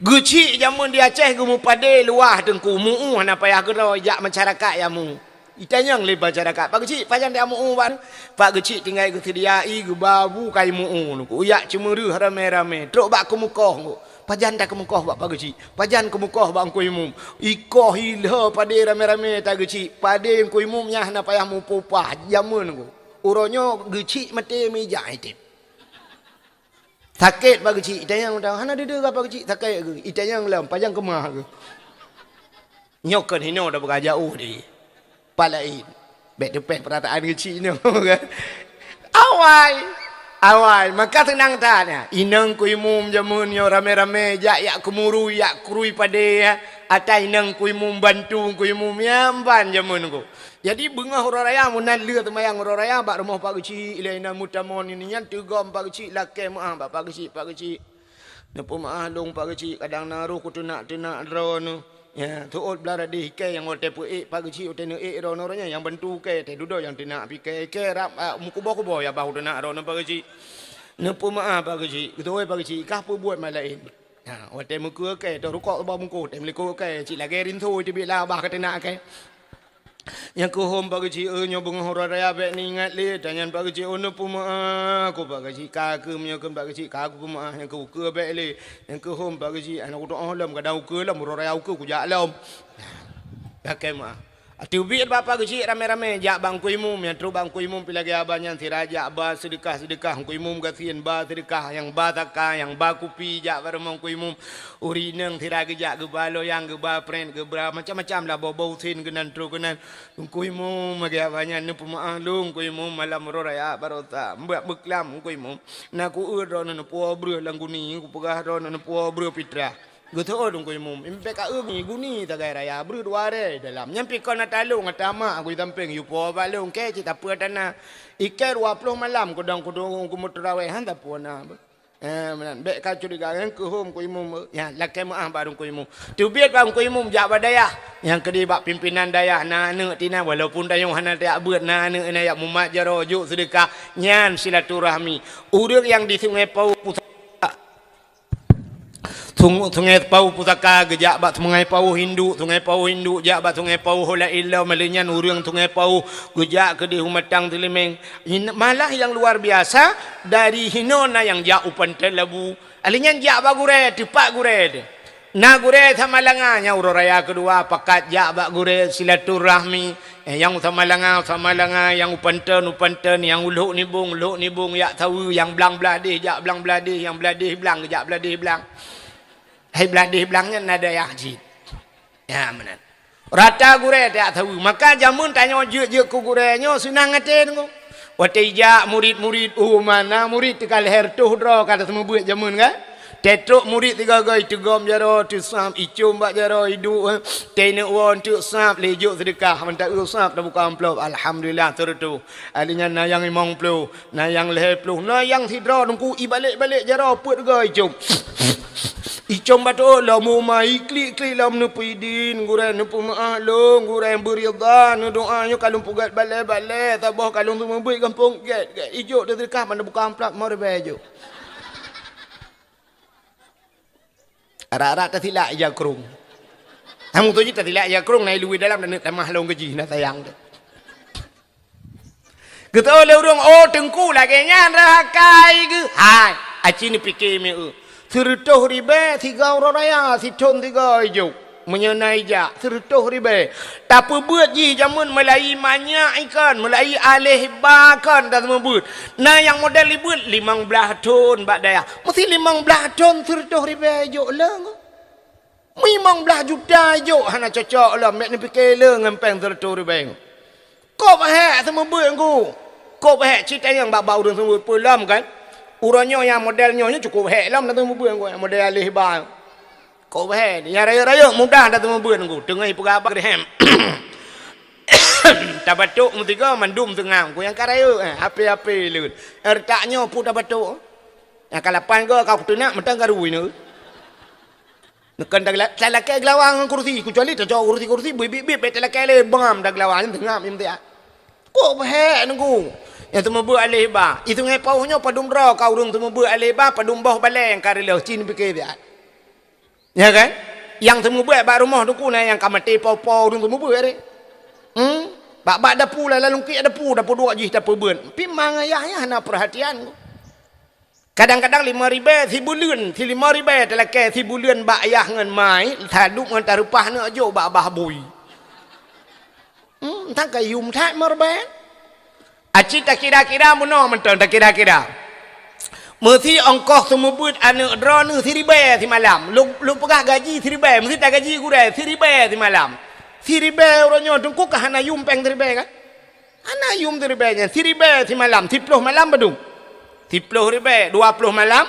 Geci jamun di Aceh gemu pade luah dengku muu hana payah gerak jak masyarakat ya mu itanya yang lebar masyarakat Pak Geci panjang dia muu ban Pak Geci tinggal ke sediai ke babu kai muu nuku uyak cemuru rame-rame truk bak ke mukoh pajan tak ke mukoh bak Pak Geci pajan ke mukoh bak angku imum ikoh hilha pade rame-rame tak Geci pade angku imumnya hana payah mu popah jamun nuku uronyo Geci mati meja itu sakit Pak Geci itanya yang hana dede ke Pak Geci sakit ke itanya yang lam panjang kemah ke nyokan hino dah berjauh di palain bet depan perataan Geci ni kan Awal maka tenang tanya inang kui mum jamun yo rame-rame ya kumuru ya kurui pada ya ata inang kui mum bantu kui mum ya ban jamun ko jadi bunga hororaya munan leu temayang hororaya bak rumah pak kecil ilaina mutamon ini nyan tegom pak kecil lake maah pak kecil nepo maah long pak kecil kadang naruh ku tunak drone ya tuot belara di ke yang ote pu pak kecil ote ne ronornya yang bantu ke te dudo yang tina pi ke rap mukubo ya bahu tunak rono pak kecil nepo maah pak kecil ketoi pak kecil kah pu buat malain ha ote muku ke to rukok ba muku te mliko ke cik lagi rin thu ti bila bah ka tina ke yang ku hom pak kecil nyobong hororaya be ni ingat le danyan pak kecil ono pu maah ku pak kecil ka ke menyokan pak kecil ka ku maah yang ku ke be le yang ku hom pak kecil anak ku doh lam kadang ku lam hororaya ku jak lam pakai maah Tiubit bapa kecil rame-rame jak bang kuimum yang terus bang kuimum pilagi abang yang tiraja ba sedekah kuimum gasian ba sedekah yang ba taka yang ba kupi jak bareng kuimum urineng tiragi jak ge balo yang ge ba pren ge bra macam-macam lah bau sin genan terus genan kuimum magi abangnya nu pemahlung kuimum malam raya barota mbak beklam kuimum na ku ro nu po breu langguni ku pegah ro nu po breu pitra Gutu dong kau imum, impe ka umi guni tagai raya beri dua dalam. Nyampi kau nak talung atama aku tamping yupo balung ke cita apa tanah ikai 20 malam kudang ku muterawe handa puana. Menan bek ka curiga yang ke home ku imum ya lakai maah barung ku imum. Tu biat bang ku imum jak badaya yang kedi bak pimpinan daya na ne tina walaupun dayung hana tak buat na ne yak mumat jaro juk sedekah nyan silaturahmi. Urang yang di Sungai Pau Sungai Pau Pusaka gejak bat Sungai Pau Hindu jak bat Sungai Pau Hola Illa malinyan urang Sungai Pau gejak ke di Humatang Telimeng malah yang luar biasa dari Hinona yang jak upan telabu alinyan jak bagure tepak gure na gure samalanganya uraya kedua pakat jak bak gure silaturahmi yang samalanga yang upanten yang uluk nibung yak tahu yang belang beladih jak belang beladih yang beladih belang jak beladih belang hai beladih belangnya nada yahjid ya benar rata gure tak tahu maka jamun tanya je ku gurenya senang ngaten ku watija murid-murid mana murid tikal hertuh dro kata semua buat jamun kan tetruk murid tiga gai tegom jaro tu sam icum bak jaro hidu tene won tu sap lejuk sedekah mentak usap dah buka amplop alhamdulillah tertu alinya nayang 50 nayang 10 nayang sidra nungku ibalik-balik jaro put gai icum Icom batu lah mu mai klik lah nu pidin gurai nu pemaah long gurai beridha nu doanya kalung pugat balai tabah kalung tu membui kampung get ijo dah dekah mana buka amplop mau bejo ara-ara tak tilak ya krung kamu tu je tak tilak ya krung nai luwi dalam dan tamah long gaji nak sayang tu kita oleh urang tengku lagi nyan rahakai ke hai aci ni fikir me Sertuh ribe 3 raya siton 3 hijau menyenai jak sertuh ribe tapi buat ji jamun melai banyak ikan melai alih bakan dan membut nah yang model libut 15 ton bak daya mesti 15 ton sertuh ribe hijau lah 15 juta hijau hana cocok lah mek ni fikir lah ngempeng sertuh ribe kau bahak sama buat kau bahak cerita yang bak bau dan semua pulam kan Uranya yang modelnya cukup hek lam datang mobil aku model alih bang. Kau hek yang raya-raya mudah datang mobil aku. Tengah pegawai hem. Tabatuk mutiga mandum tengah aku yang karaya api-api lut. Ertaknya pun tabatuk. Yang kalapan ke kau tunak mentang garui ni. Nekan dak lelaki gelawang kursi kecuali tak kursi bibit lelaki le bam dak gelawang tengah minta. Kau hek aku. Yang temu buat alih bah. Itu ngai pauhnya padum dra kau urung temu buat alih bah padum bawah balai yang karelo cin fikir dia. Ya kan? Yang temu buat bak rumah tu kuna yang kamati pau-pau urung temu buat ni. Bak dapu lah lalu ki dapu 2 jih dapu beun. Pi mang ayahnya hana perhatian. Kadang-kadang 5 ribu 1000 telake 1000 bak ayah ngan mai taduk ngan tarupah ne ajo bak bah bui. Tak kayum tak marban. Acik tak kira-kira muno menton tak kira-kira. Mesti ongkos semubut anak dra ni seribe di malam. Lu pegah gaji seribe mesti tak gaji gure seribe di malam. Seribe orangnya tungku kah hana yum peng seribe kan? Hana yum seribe nya seribe di malam 10 malam badung. 30 ribu 20 malam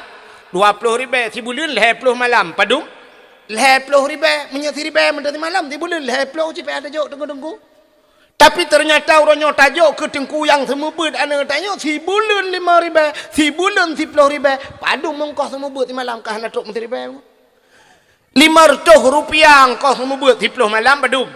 20 ribu sebulan 20 malam padum 20 ribu menyati ribu menjadi malam sebulan 20 cipe ada jok tengku tapi ternyata orangnya tajuk ke tengku yang semua ber anak tanya sebulan 5 ribu sebulan 10 ribu padum mengkau semua ber di malam kah nak tok menteri ribu 500 rupiah kau semua ber 10 malam padum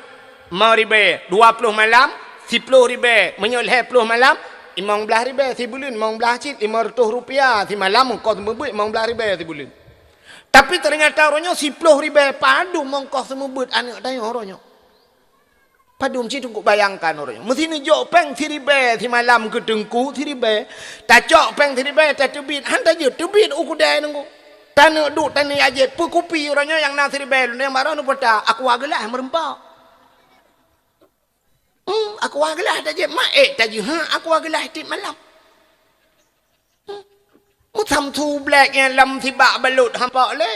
5 ribu 20 malam 10 ribu menyoleh 10 malam 15 ribu sebulan 15 cik 500 rupiah si malam kau semua buat 15 ribu sebulan tapi ternyata orangnya 10 ribu padu mongkos semua buat anak tanya orangnya padu mesti tunggu bayangkan orangnya mesti ni jok peng 3 ribu si malam ke tengku 3 ribu tak jok peng 3 ribu tak tebit hantar je tebit uku dah nunggu tanah duk tanah aja pukupi orangnya yang nak 3 ribu yang baru nu peta aku agalah merempau aku agalah taje mak taje aku agalah ti malam mu tham thu black yang lam thi bak balut hampa le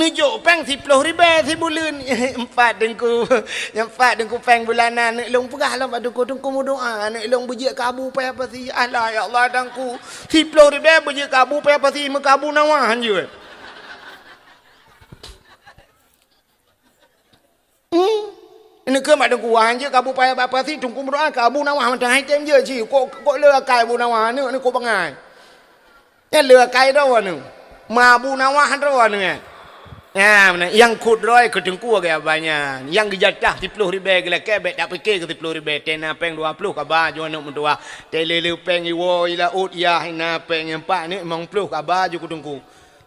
ni jo peng 10 ribu sebulan 4 dengku yang 4 dengku peng bulanan ni long pegah lah dengku mu doa ni long bejek kabu pe apa si Allah ya Allah dengku 10 ribu bejek kabu pe apa si mekabu nawahan je ini ke mak dengku wan je kabu payah apa sih tungku berdoa kabu nawah macam hai tem je ci kok lừa kai bu nawah ni kok bangai ya lừa kai đâu ni ma bu nawah đâu ni ya mana yang kut roy ke dengku ke banyak yang dijatah 10 ribu gila ke bet dak fikir ke 10 ribu tena peng 20 kabar jo nak mentua telele peng iwo ila ut ya hina peng yang pak ni 50 kabar jo ku dengku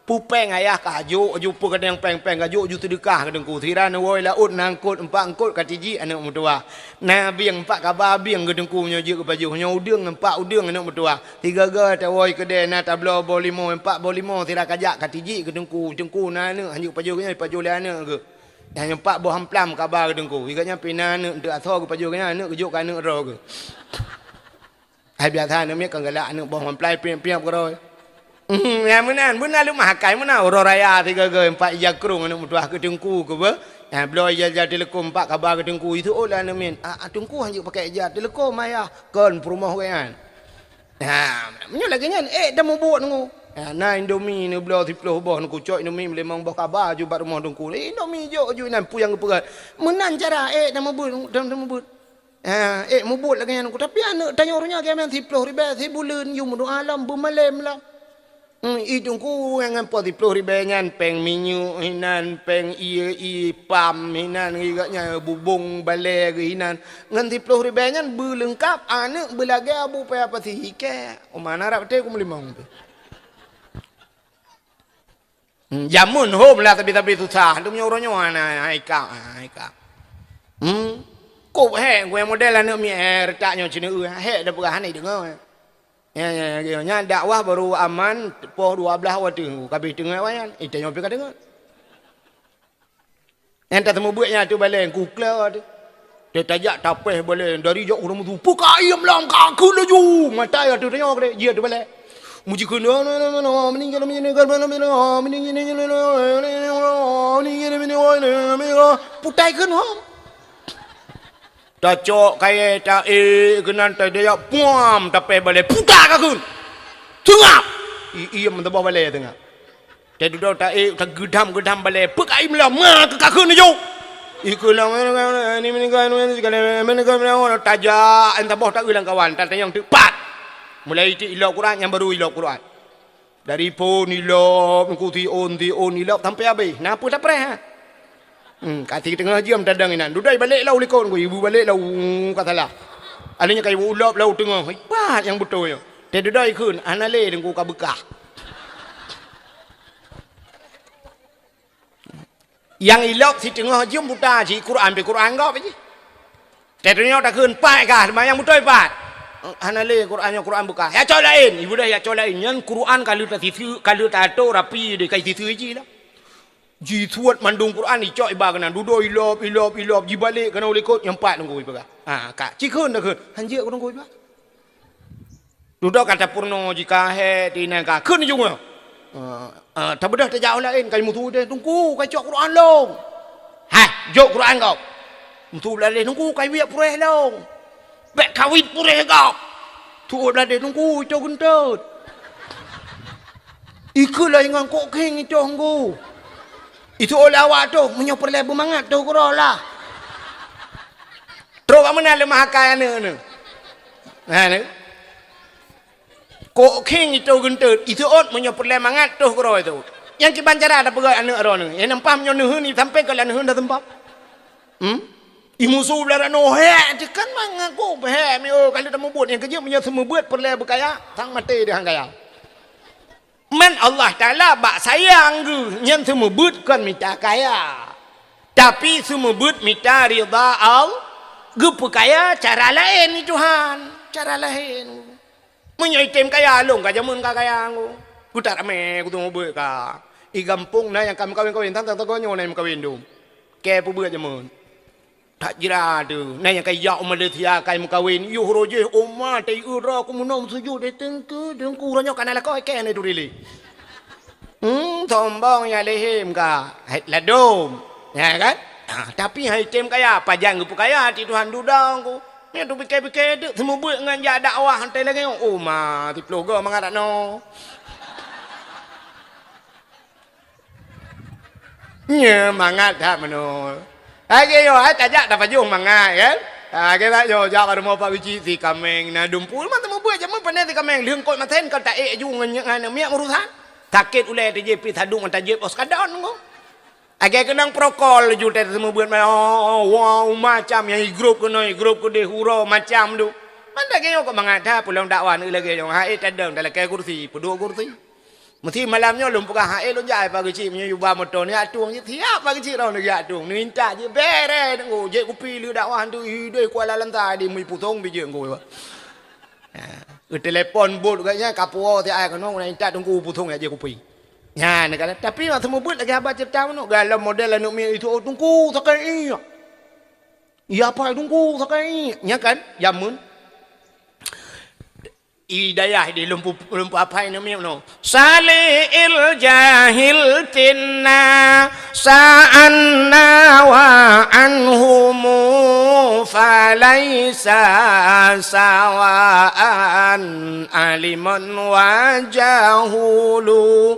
pupeng ayah kaju jumpa kadang peng-peng kaju ju sedekah kadang ku tiran woi laut nangkut empat angkut katiji anak mertua na biang empat kabar biang kadang ku nya je ke baju nya udang empat udang anak mertua tiga ga ta woi kedai na tablo bolimo empat bolimo tira kajak katiji kadang ku cengku na ne hanjuk baju nya baju le anak ke yang empat boh hamplam kabar kadang ku iganya pina ne ndak atho ke baju nya anak kejuk anak ro ke hai biasa ne me kan galak anak boh hamplai piam-piam ke ro ya menan lu mahakai mana orang raya tiga ge empat jakrung anu mudah ke tengku ke ba ya bloy ja telekom empat kabar ke tengku itu olah namin tengku hanya pakai ja telekom ayah kon perumah kan ha menyo lagi kan dah mau buat ngu na indomie ni bloy 10 boh ngu cok indomie memang boh kabar ju bar rumah tengku indomie jo ju nan puyang ke menan cara dah mau buat dah mau buat mau buat lagi kan tapi anak tanya orangnya ke men 10 ribu sebulan you mudu alam bumalem lah idungku yang 40 ribu nyan peng minyu hinan peng pam hinan igaknya bubung bale hinan ngan 10 ribu nyan belengkap anak belage abu pe apa sih hike o mana rap te ku melimang tu jamun home lah tapi susah tu punya orangnya ana haika ko he gue model anak mi retaknya cina he dah perah ni dengar ya dakwah baru aman poh 12 waktu kabeh tengah wayan tanya apa dengar enta temu buatnya tu balik kukla tu dia tajak tapeh balik dari jauh orang tu puka ayam lam kaku laju mata ya tu tanya ke dia tu balik muji kena meninggal putai kan tak cok kaya tak kenan tak dia puam tapi balik putar kakun tengah iya mentebah balik tengah tak duduk tak gedam balik pekai melam ke kakun ni jauh ikulah ni meninggal tajak entah tak hilang kawan tak yang tepat mulai ilok Quran yang baru ilok Quran dari pun ilok mengikuti on ilok sampai habis napa tak pernah kasih tengah jam tadang inan dudai balik lau likon ku ibu balik lau katalah alanya kai ulop lau tengah hebat yang betul ya dia dudai kun anale dengku ka bekah yang ilok si tengah jam buta si Quran be Quran kau apa je ternyata tak kun pai kah yang betul pat anale Qurannya Quran buka ya coy lain ibu dah ya coy lain yang Quran kalau tak sifu kalau tak atur rapi de kai sifu je lah ji suat mandung Quran ni cok iba kena duduk ilop ji balik kena ulikut yang empat nunggu iba kak cikun dah kun hanjir ku nunggu iba duduk kata purno jika he tina ka kun juga tak bedah tak jauh lain kai mutu dia tunggu kai cok Quran long hai jok Quran kau mutu lain tunggu kai wiak pureh long bek kawit pureh kau tu lain tunggu cok guntut Ikulah yang kok king itu anggu. Itu oleh awak tu menyoper lebu mangat tu kurolah. Terus kamu nak lemah kaya ni. Nah ni. Kok king itu gentut itu ot menyoper lebu mangat tu kuro itu. Yang kibancara ada pegai anak orang ni. Yang nampak menyonuh ni sampai kalau anak dah tempat. Imusuh belara no he kan mangaku he mi kalau dah membuat yang kerja punya semua buat perle berkaya sang mati dia hang kaya. Man Allah Taala bak sayang ge nyen semua buat kan minta kaya. Tapi semua buat minta ridha Allah. Ge perkaya cara lain ni Tuhan, cara lain. Menyaitem kaya long ka jamun ka kaya aku. Ku tak rame ku tunggu buat ka. I kampung na yang kami kawin-kawin tang tagonyo na kawin dum. Ke pu buat jamun. Tak jira tu. Nah yang kaya Malaysia kai mukawin. Yo roje umma tai ura ku munom suju de tengku dengku ronyo kanala ko ke ne durili. Tombong ya lehim ka. Hai ladom. Ya kan? Tapi hai tem kaya pajang ku kaya ti Tuhan dudang ku. Ni tu pikir-pikir dek semua buat dengan ja dakwah hantai lagi. Oh ma ti plogo mangarat no. Nya mangat dah menol. Lagi yo, tajak dapat jung mangai kan? Kita yo jawab ada mau pak biji si kameng na dumpul mata mau buat jaman pandai si kameng liang kot maten kau tak jung dengan miak urusan. Takit ulai TJP thadung antara jep oskadon ko. Lagi kenang prokol juta semua buat wow macam yang grup ko de huro macam tu. Mana kaya kau mengata pulang dakwah ni lagi yo hae tadang dalam kaya kursi, pedua kursi. Mesti malamnya lum pegah hae lu jai pagi cik punya yuba motor ni atung je tiap pagi cik rau ni atung ni minta je bere dengo je ku pilih dakwah tu idoi Kuala Lantai di mui putong bije ngoi ba. Telefon bot kayaknya kapuo ti ai kono na minta tunggu putong aja ku pi. Ya ni kata tapi mak semua bot lagi abah cerita no galau model anu mi itu tunggu sakai. Ya apa tunggu sakai nya kan jamun Idayah di lumpu apa ini no. Salil jahil tinna sa'anna wa anhumu falaysa sawa'an aliman wa jahulu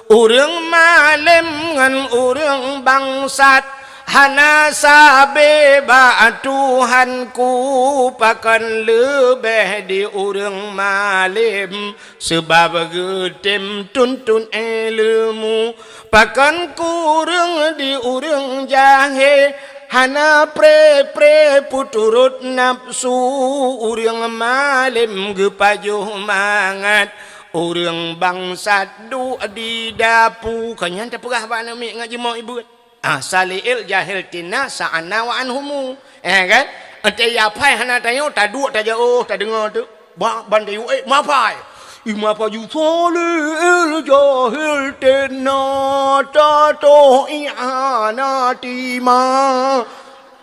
urang malim ngan urang bangsat hana sabe ba Tuhanku pakan lebih di urang malim sebab getem tuntun ilmu pakan kurang di urang jahe hana pre puturut nafsu urang malim gepajuh mangat urang bangsat du di dapu kanyan tapugah ba nami ngaji mau ibu salil jahil tina sa'ana wa anhumu kan ante ya pai hana tayo tadu ta jauh ta dengar tu ban tayo mapai mapa ju salil jahil tina ta to i'ana tima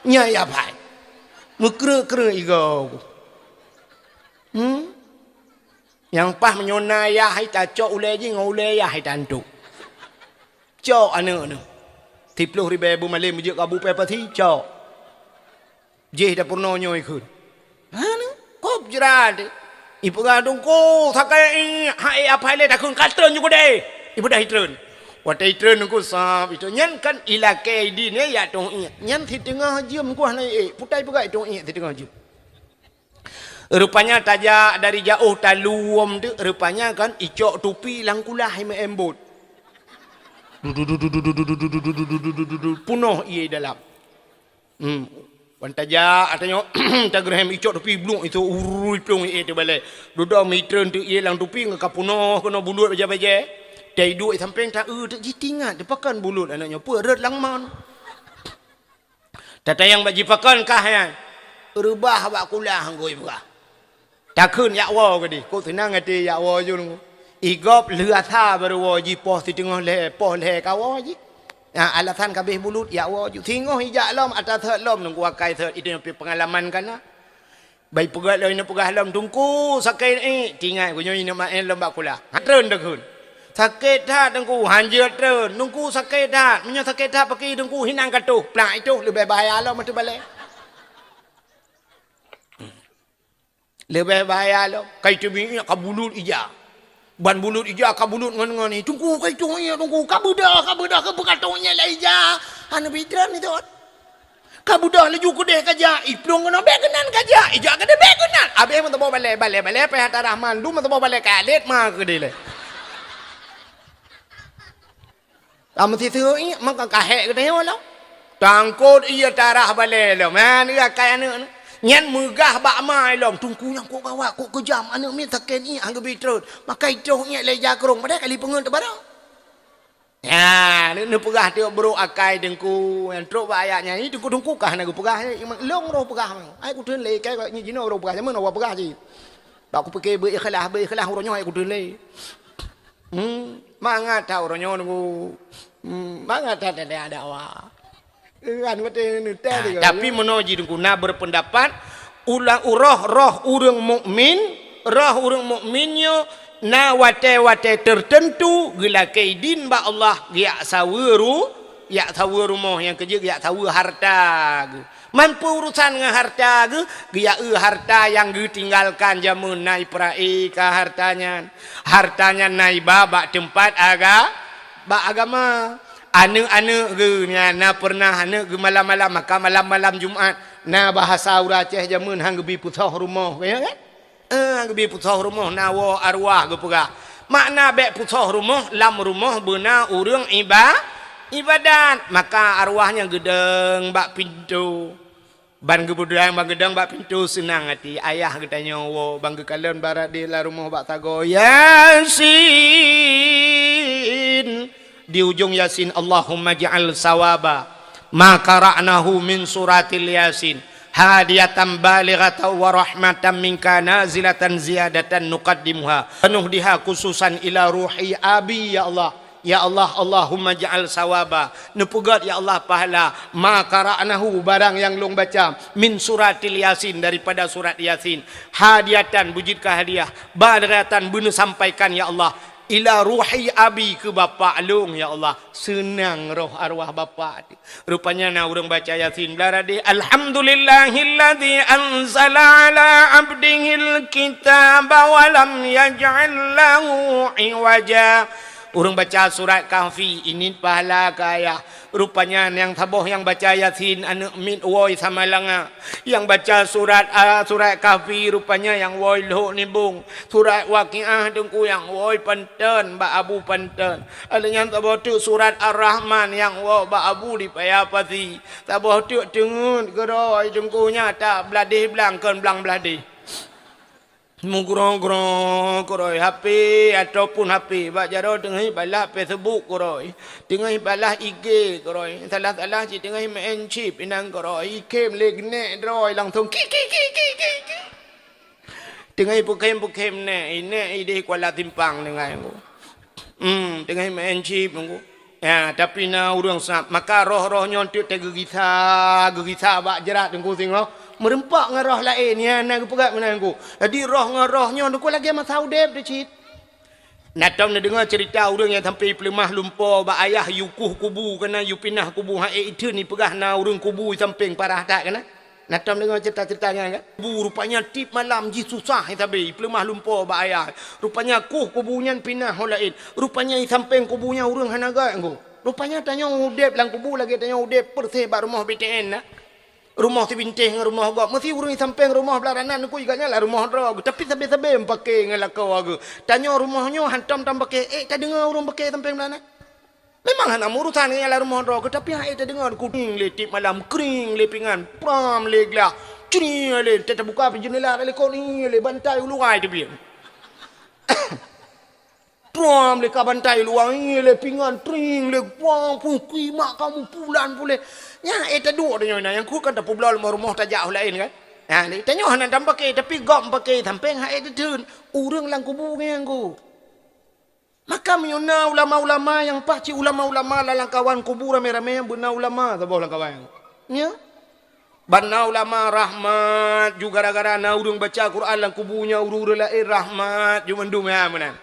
nya ya pai mukre igo yang pah menyona ya hai ta cok ule ji ngole ya hai tantu cok anu 30 ribu malam menjadi kabu pepati cok. Jeh dah purno nyoy kun. Mana? Kop jerat. Ibu gadung ko sakai hai apa le dah kun katron juga deh. Ibu dah hitron. Watai hitron ku sab itu nyan kan ilake di ni ya tong nyan di tengah jam ku hanai putai pegai tong di tengah jam. Rupanya tajak dari jauh taluom tu rupanya kan icok tupi langkulah hai embot. Punuh ia dalam. Pantaja atanya tagraham icok tapi blung itu urui plung ia tu balik. Duduk mitren tu ia lang tupi ngaka punuh kena bulut baja-baja. Dai duit samping tak tak jitingat depakan bulut anaknya perut langman. Tatayang baji pakan kah ya. Rubah bak kulah ngoi buka. Takun ya wa ke di. Ko tenang ati ya wa jun. Igop lua tha baru waji poh ti tengah le poh le ka waji alatan kabeh bulut ya waji tengok hijak lom atas thot lom nunggu akai thot itu yang pengalaman kana bai pegat lo ina pegah lom tungku sakit tinggal gunyo ina main lom bak kula hatreun dekun sakit dah tungku hanjut treun nungku sakit dah menyo sakit dah pakai tungku hinang katuh plak itu lebih bahaya lo matu balik Lebih bahaya lo. Kai tu minyak kabulut ija. Ban bulut ija kabulut ngan ni. Tunggu kai tu ya tunggu kabudah ke bekatonya lah ija. Anu bidran itu. Kabudah laju kudeh kaja. Iplong kena bekenan kaja. Ija kena bekenan. Abe man tabo balik pe hata Rahman. Lu man tabo balik kalet ma ke dele. Am ti tu man ka kahek ke deh lo. Tangkut iya tarah balik lo. Man ia kai anu. Nyan megah bak mai long tungku yang kok bawa kok kejam anak mi taken i angge bitrut makai toh nya leja krong pada kali pengen tu bara ya ne pegah tio bro akai dengku yang truk ayatnya ni tungku kah na pegah long ro pegah ai ku tun le kai ni jino ro pegah men ro pegah ji ba ku peke be ikhlas ro nyo ai ku tun le manga tau ro nyo ngu manga ta ada wa tapi menoji guna berpendapat ulang roh urang mukminnya na wate tertentu gila kaidin ba Allah ya sawiru moh yang kerja ya sawi harta mampu urusan dengan harta ge harta yang ditinggalkan jamun naik prai ka hartanya naik babak tempat agama anu ge na pernah anu ge malam-malam maka malam Jumat na bahasa urang Aceh jamun hang gebi putoh rumah ya kan gebi putoh rumah na wo arwah ge pegah makna bek putoh rumah lam rumah beuna urang ibadat maka arwahnya gedeng bak pintu ban gebudang bang gedang bak pintu senang hati ayah katanya wo bang kalon barat di la rumah bak tago Yasin di ujung Yasin Allahumma ja'al sawaba ma qara'nahu min suratil Yasin hadiyatan balighatan wa rahmatan minka nazilatan ziyadatan nuqaddimuha penuh diha khususan ila ruhi abi ya Allah Allahumma ja'al sawaba nepugat ya Allah pahala ma qara'nahu barang yang long baca min suratil Yasin daripada surat Yasin hadiyatan bujit ka hadiah balighatan bunu sampaikan ya Allah ila ruhi abi ke bapa long ya Allah senang roh arwah bapa rupanya na urang baca Yasin larade alhamdulillahilladzi anzala ala abdihil kitaba wa lam yaj'al lahu iwaja urang baca surat Kahfi ini pahala kaya rupanya yang taboh yang baca Yasin anu min woi sama langa yang baca surat Kahfi rupanya yang woi lo ni bung surat Waqiah dengku yang woi panten ba abu panten ada yang taboh tu surat Ar-Rahman yang woi ba abu di payapati taboh tu dengun geroi dengkunya tak beladih belangkan belang beladih mugrong-grong koroi HP ataupun HP bak jaro tengah balah Facebook koroi tengah balah IG koroi salah-salah si tengah main chip inang koroi kem legnek droi langsung ki tengah bukem ne ini ide kuala timpang dengan aku tengah main chip aku ya tapi na urang sap maka roh-rohnya tu tegegisa bak jerat tengku tengok merempak dengan roh lain ya nak pegat menangku jadi roh dengan rohnya aku lagi masa udep dia cit nak tahu nak dengar cerita orang yang sampai pelemah lumpur ba ayah yukuh kubu kena yu pinah kubu ha itu ni pegah na urang kubu samping parah tak kena nak tahu dengar cerita-ceritanya kan kubu rupanya tip malam ji susah tapi pelemah lumpur ba ayah rupanya kubunya pinah lain rupanya samping kubunya urang hanaga engko rupanya tanya udep lang kubu lagi tanya udep persih ba rumah BTN nak rumah tu bintih dengan rumah gua mesti urang samping rumah belaranan aku juga nyala rumah drog tapi sabe-sabe pakai ngelakau aku tanya rumahnya hantam pakai tak dengar urang pakai samping belaranan memang hana urusan nyala rumah drog tapi tak dengar kuning letip malam kering lepingan pram legla cini le tak buka jendela le kau ni le bantai luai tu biar pram le ka bantai luai le pingan tring le pang pukui mak kamu pulan pule ya eta dua dia yang ku kan tak publal rumah tak jauh lain kan ha ni tanya hana dam pakai tapi gom pakai samping ha eta tun urang lang kubu nganggu maka miuna ulama-ulama yang paci ulama-ulama lalang kawan kubur rame-rame yang benar ulama taboh lang kawan ya bana ulama rahmat juga gara-gara na urang baca Quran lang kubunya urang lain rahmat jumandum ya menan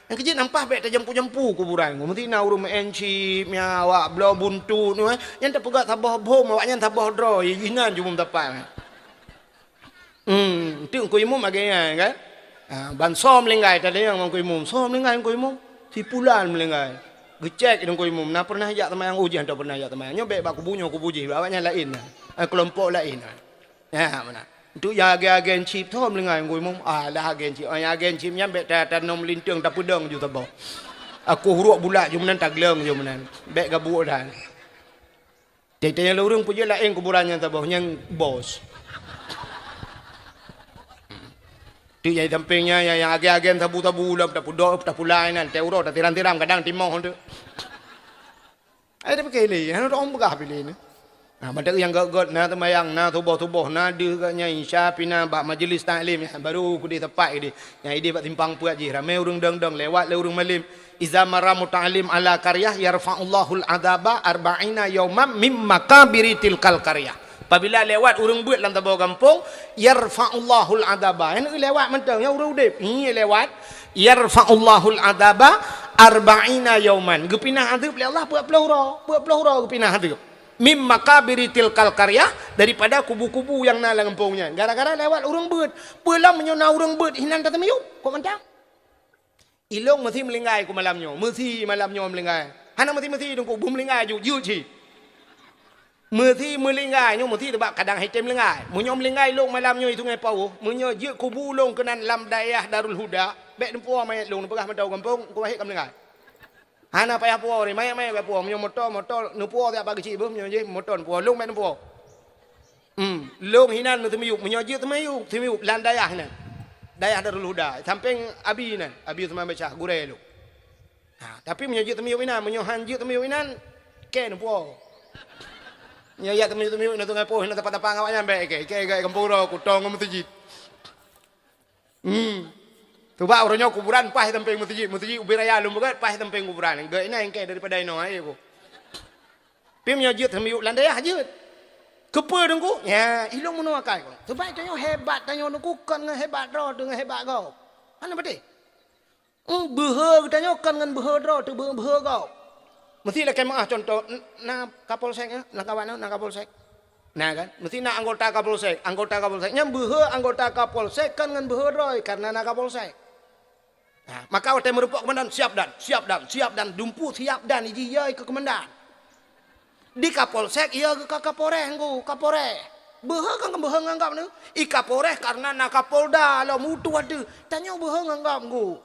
yang kejut nampak baik terjempu-jempu kuburan. Mesti na urung encip nya awak blau buntu tu yang tak pegat tabah bom awaknya tabah draw inan jumum tapan. tu kau imum agaknya kan ban som lenggai tadi yang kau imum som lenggai kau imum tipulan melenggai gecek kau imum na pernah ajak teman yang ujian atau pernah ajak teman nyobek bak kubunyo kubuji bawanya lain kelompok lain ya mana tu ya agen chip thom lenggai kau imum lah agen chip agen chip nyambek tanom lintung tapudang ju tabo aku huruk bulat ju menan tagleng ju menan bek gabuk dah tanya lurung punya lain kuburannya tabo yang bos tu yang sampingnya yang agen-agen tabu-tabu lah tapu lain nan teuro tiram-tiram kadang timong tu ada pakai ni ada orang begah pilih ni macam yang got na temayang na tubuh-tubuh na dia katnya insya pina bak majlis taklim baru ku di tempat dia yang ide bak timpang puat je ramai urang dang-dang lewat le urang malim iza maramu ta'lim ala qaryah yarfa'ullahul adaba arba'ina yawman mimma kabiritil kal qaryah apabila lewat urang buat dalam tabau kampung yarfa'ullahul adaba yang lewat mentang yang urang udip ni lewat yarfa'ullahul adaba arba'ina yawman gepinah adab le Allah buat pelahura gepinah adab mimma kabiritil kal qaryah daripada kubu-kubu yang na kampungnya gara-gara lewat urang buat pelam menyona urang buat hinan kata mayu kok mentang ilong mesti melinggai ku malamnya mesti malamnya melinggai hana mesti dongku bum melinggai ju chi mesti melinggai nyo mesti sebab kadang hitam melinggai munyo melinggai long malamnya itu ngai pau munyo je kubu long kenan lam daerah Darul Huda bek dempo mai long pegah mentau kampung ku hik kam melinggai hana payah puo ni mai puo munyo motor nu puo tiap pagi bum munyo je motor puo long mai puo long hinan mesti miyu munyo je temayu lan daerah hinan daerah Darul Huda samping abi nan abi sama baca gurelu tapi menyajik temiu inan menyohanjik temiu inan ken po nyayak temiu na tungai po na tapat-tapat awaknya mbek ke kampung ro kutong masjid tu ba orangnya kuburan pah samping masjid ubiraya lu bukan pah samping kuburan ge ina engke daripada ino ai ko pi menyajik temiu landaya je kepa dengku ya ilung menu akai ko sebab tanya hebat tanya dengku kan dengan hebat ro dengan hebat kau mana betul behe tanya kan dengan behe ro tu behe kau mesti lah kemah contoh na kapolsek na kawan na kapolsek nah kan mesti na anggota kapolsek nyam behe anggota kapolsek kan dengan behe ro karena na kapolsek nah maka waktu merupuk komandan siap dan dumpu siap dan iji yai ke komandan di kapolsek iya ke kapolres ngku kapolres behe kan behe nganggap ni kapolres karena nak kapolda lo mutu ada tanya behe nganggap ngku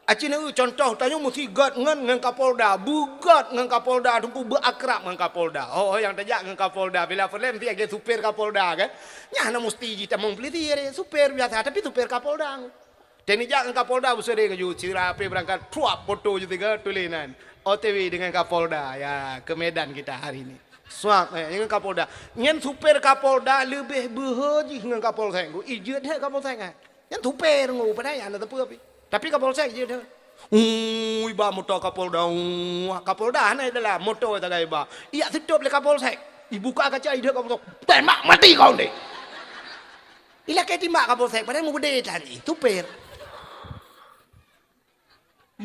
acina contoh tanya mesti gat ngan kapolda bugat ngan kapolda tungku berakrab ngan kapolda yang tajak ngan kapolda bila film mesti agak supir kapolda kan nyana mesti kita mempeliti supir biasa tapi supir kapolda teni jak ngan kapolda besere keju cirape berangkat puap foto je tiga tulinan OTW dengan Kapolda ya ke Medan kita hari ini. Swap dengan Kapolda. Nyen supir Kapolda lebih behaji dengan Kapolsek. Ijut he Kapolsek kan. Nyen supir ngu padaya na tepu tapi Kapolsek je dah. Iba motor Kapolda. Kapolda na adalah motor tagai iba. Iya tutup le Kapolsek. Dibuka kaca ide Kapolsek. Tembak mati kau ni. Ila ke timbak Kapolsek padahal mu bede tadi. Supir.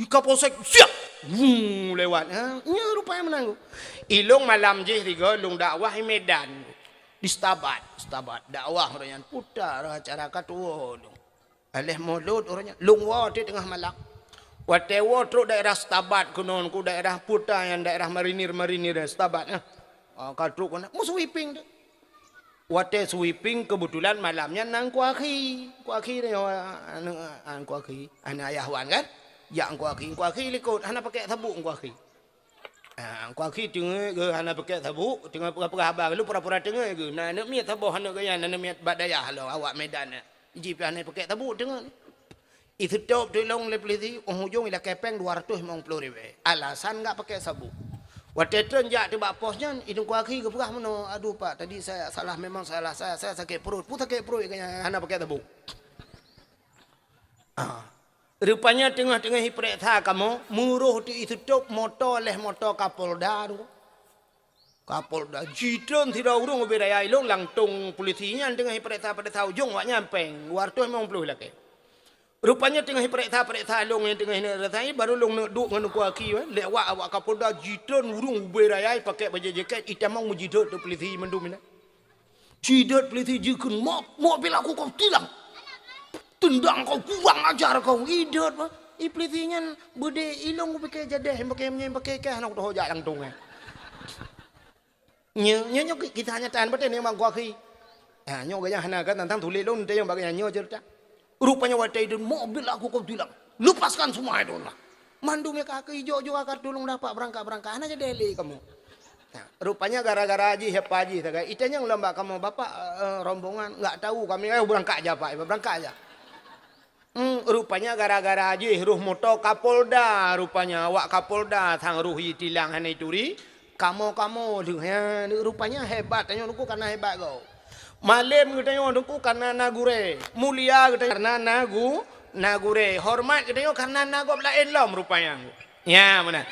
Kapolsek siap lewat nya rupanya menang ilung malam je tiga lung dakwah di Medan di Stabat dakwah orangnya putar acara katua alih mulut orangnya lung wa di tengah malak watewo truk daerah Stabat kunon ku daerah putar yang daerah marinir Stabat katruk kena mu sweeping tu wate sweeping kebetulan malamnya nang kuaki ni kuaki anak ayahwan kan ya kuaki likut hana pakai sabuk kuaki kuaki tengah ke hana pakai sabuk tengah pegah abang lu pura-pura tengah ke na nak miat sabuk hana gaya na miat badaya lo awak Medan iji hana pakai sabuk tengah itu top tolong le polisi hujung ila kepeng 250,000 alasan enggak pakai sabuk waktu tenjak tebak posnya hidung kuaki ke pegah mana aduh pak tadi saya salah memang salah saya sakit perut kaya hana pakai sabuk rupanya tengah-tengah hiperiksa kamu muruh di itu tok motor Kapolda tu. Kapolda jidon tidak urung beraya ilong langtung polisinya tengah hiperiksa pada ujung wak nyampeng 250 lagi. Rupanya tengah hiperiksa long yang tengah ini rasai baru long duk dengan kuaki lewat awak Kapolda jidon urung beraya pakai baju jaket itamang mujidot tu polisi mendum ini. Jidot polisi jikun mau bila aku kau tilang. tendang kau, kurang ajar kau, idot mah. Iplitinya bude ilong ko pakai jadah, pakai anak tu hojak lang tungai. Nyo kita hanya tahan betul ni mak gua ki. Nyo gaya hana kan tentang tulis lon dia yang bagai nyo cerita. Rupanya waktu itu mobil aku kau bilang, lepaskan semua itu lah. Mandu mereka ke hijau akar tolong dapat berangkat aja deli kamu. Nah, rupanya gara-gara haji hepa haji tagai. Itanya ngelambak kamu bapak rombongan nggak tahu kami berangkat aja pak, berangkat aja. Rupanya gara-gara aja ruh moto Kapolda rupanya awak Kapolda thang ruh tilang hanai turi kamu rupanya hebat tanya aku karena hebat kau malam katanya aku karena nagure mulia katanya karena nagure hormat katanya karena nagop lain lom rupanya ya mana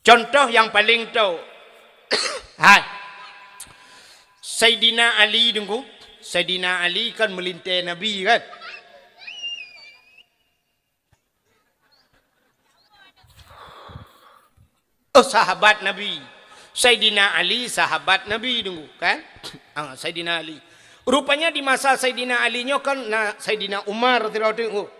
contoh yang paling tahu hai Sayyidina Ali dengku Sayyidina Ali kan melintai Nabi kan. Oh sahabat Nabi. Sayyidina Ali sahabat Nabi dulu kan. Sayyidina Ali. Rupanya di masa Sayyidina Ali nyo kan Sayyidina Umar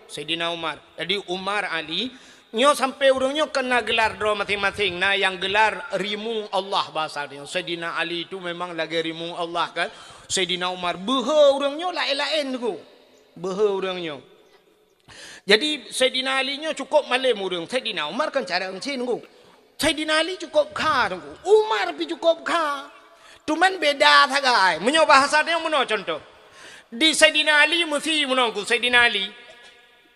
Sayyidina Umar. Jadi Umar Ali nyo sampai urungnya kena gelar dua masing-masing. Nah yang gelar rimung Allah bahasa dia. Sayyidina Ali itu memang lagi rimung Allah kan. Sayyidina Umar beha orangnya lain-lain tu. Beha orangnya. Jadi Sayyidina Ali nya cukup malam orang. Sayyidina Umar kan cara encin tu. Sayyidina Ali cukup kha tu. Umar pi cukup kha. Cuman beda thagai. Menyo bahasa dia meno contoh. Di Sayyidina Ali mesti menongku Sayyidina Ali.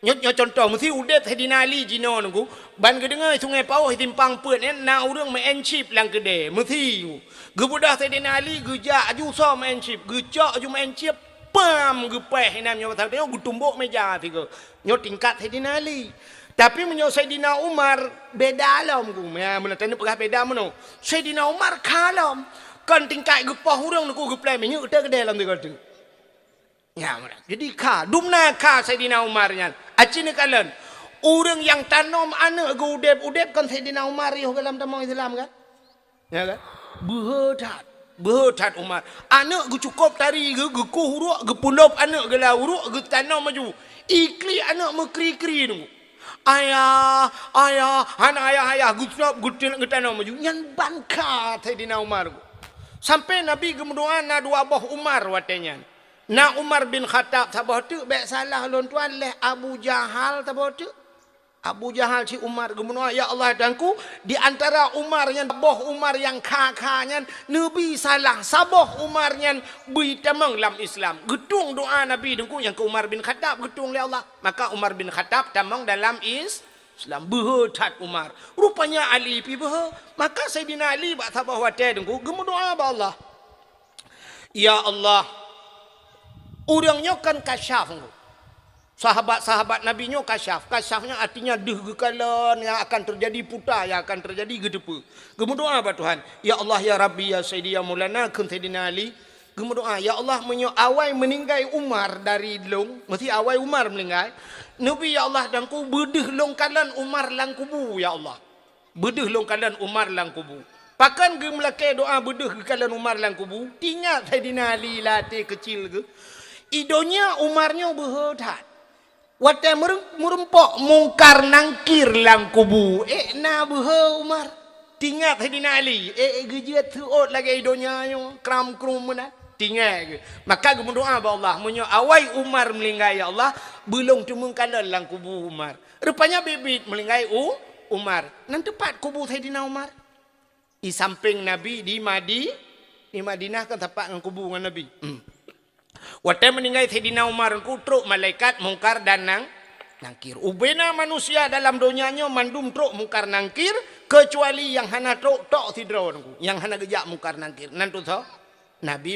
Nyo contoh mesti udet Sayyidina Ali jino nunggu. Ban kedengar sungai Pauh timpang peut na urang main chip lang gede. Mesti. Gebudah Sayyidina Ali gejak aju so main chip, gejak aju main chip, pam gepeh nam nyo tahu gu tumbuk meja tiga. Nyo tingkat Sayyidina Ali. Tapi menyo Sayyidina Umar beda alam gu. Ya mun tanya pegah beda meno. Sayyidina Umar kalam kan tingkat gepah urang ku geplai menyo gede dalam tiga tu. Ya mun. Jadi dumna Sayyidina Umar nyan. Acine kalen. Urang yang tanam anak gu udep kan Sayyidina Umar yo dalam tamang Islam kan? Ya kan? Berhat Umar anak gu cukup tari gu huruk gu pulop anak gu la huruk gu tanam maju ikli anak mekri-kri tu ayah anak ayah gu stop gu tanam maju yang bangka Sayyidina Umar sampai Nabi gu mendoa na dua boh Umar watenya na Umar bin Khattab sabah tu baik salah lon tuan leh Abu Jahal sabah tu Abu Jahal si Umar gemunua ya Allah danku di antara Umar yang boh Umar yang kakaknya Nabi salah saboh Umar yang bitamang dalam Islam getung doa Nabi dengku yang ke Umar bin Khattab getung oleh Allah maka Umar bin Khattab tamang dalam Islam berhat Umar rupanya Ali pi maka Sayyidina Ali bak sabah wate dengku gemunua ba Allah ya Allah urangnya kan kasyaf dengku sahabat-sahabat Nabi nyo kasyafnya artinya dehgekalan yang akan terjadi putar yang akan terjadi gedepa gemudoa ba Tuhan ya Allah ya Rabbi ya Sayyidi ya Maulana kun Sayyidina Ali gemudoa ya Allah menyo awai meninggai Umar dari long mesti awai Umar meninggai Nabi ya Allah dan ku bedeh longkalan Umar lang kubu ya Allah bedeh longkalan Umar lang kubu pakan ge melake doa bedeh longkalan Umar lang kubu tinggal Sayyidina Ali late kecil ge idonya Umarnya berhedat Wate merempok mungkar nangkir lang kubu. Na buha Umar. Tinggal Sayyidina Ali. Gejiat tuot lagi idonya yo. Kram krum mana. Tinggal. Maka gue berdoa ba Allah. Menyo awai Umar melinggai ya Allah. Belum cuma kalah lang kubu Umar. Rupanya bibit melinggai Umar. Nan tepat kubu Sayyidina Umar. Di samping Nabi di Madinah kan tepat dengan kubu dengan Nabi. Waktu meninggal Sayyidina Umar ku truk malaikat mungkar dan nangkir. Ubena manusia dalam dunianya mandum truk mungkar nangkir kecuali yang hana truk tok tidron ku. Yang hana gejak mungkar nangkir. Nanti so Nabi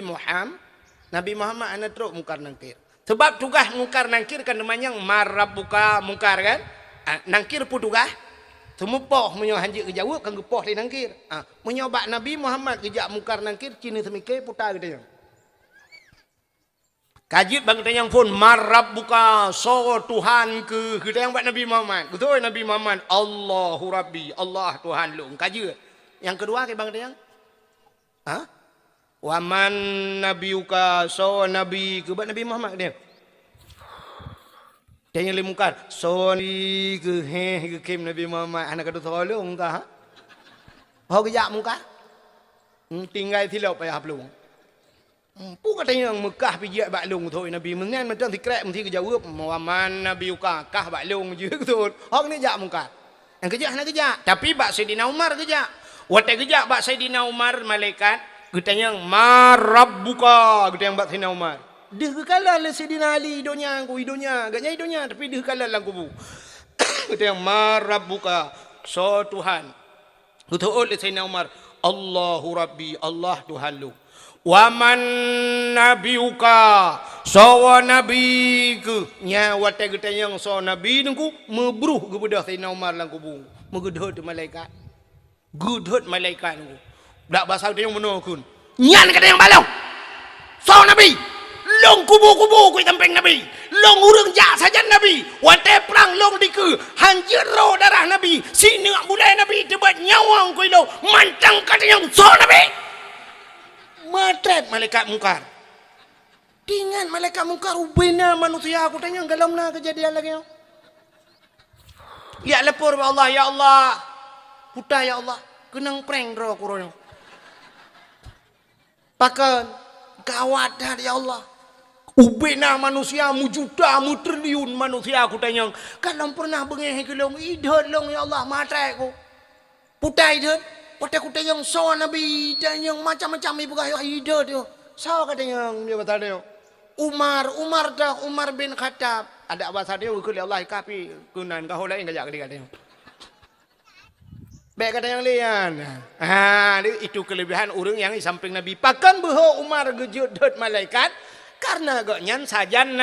Muhammad hana truk mungkar nangkir. Sebab tugas mungkar nangkir kan namanya marab buka mungkar kan. Nangkir pu tugas. Semupoh menyo hanji kejauh kan gepoh di nangkir. Menyobak Nabi Muhammad gejak mungkar nangkir cini semike putar gitu. Kajit bang kita yang pun marab buka so Tuhan ke kita yang buat Nabi Muhammad betul Nabi Muhammad Allahu Rabbi Allah Tuhan lu kajit yang kedua ke bang kita yang Wa man nabiyuka so nabi ke Nabi Muhammad dia. Dia yang limungkar so ni ke he ke kim Nabi Muhammad anak kata tolong ka. Ho ke yak muka. Tinggal thilau payah pelung. Pu katanya yang Mekah pergi baklung thôi Nabi mengan macam tikrek mesti kejawab wa man nabiyuka kah baklung je betul. Hok ni jak muka. Yang kejak nak kejak. Tapi bak Saidina Umar kejak. Waktu kejak bak Saidina Umar malaikat katanya ma rabbuka katanya bak Saidina Umar. Dia kekala lah Saidina Ali hidupnya aku hidupnya agaknya hidupnya tapi dia kekala lah kubu. Katanya ma rabbuka so Tuhan. Betul oleh Saidina Umar Allahu Rabbi Allah Tuhan lu. Wa man nabiyuka sawa nabi ke nya wate kita yang so nabi nungku mebruh kepada Saidina Umar lang kubu megedhot malaikat gedhot malaikat nungku dak bahasa dia yang benar kun nyan kata yang balong so nabi long kubu-kubu ku tampeng nabi long urang ja saja nabi wate perang long diku hancur roh darah nabi sini mulai nabi tebat nyawang ku lo mantang kata yang so nabi matret malaikat mungkar. Dengan malaikat mungkar ubina manusia aku tanya galau na kejadian lagi. Ya lepur Allah ya Allah. Puta ya Allah, kenang prank ro kurono. Pakan gawat dah ya Allah. Ubina manusia mujuda mu triliun manusia aku tanya kalau pernah bengeh kelong idhot long ya Allah matret ku. Puta idhot pada kuda yang so Nabi dan yang macam-macam ibu kaya hidup tu. So kata yang dia kata dia. Umar bin Khattab. Ada bahasa dia kuli Allah kapi kunan kau lain kajak kali kata. Baik kata yang lian. Itu kelebihan orang yang di samping Nabi. Pakan bahwa Umar gejudut malaikat karena gaknyan sajan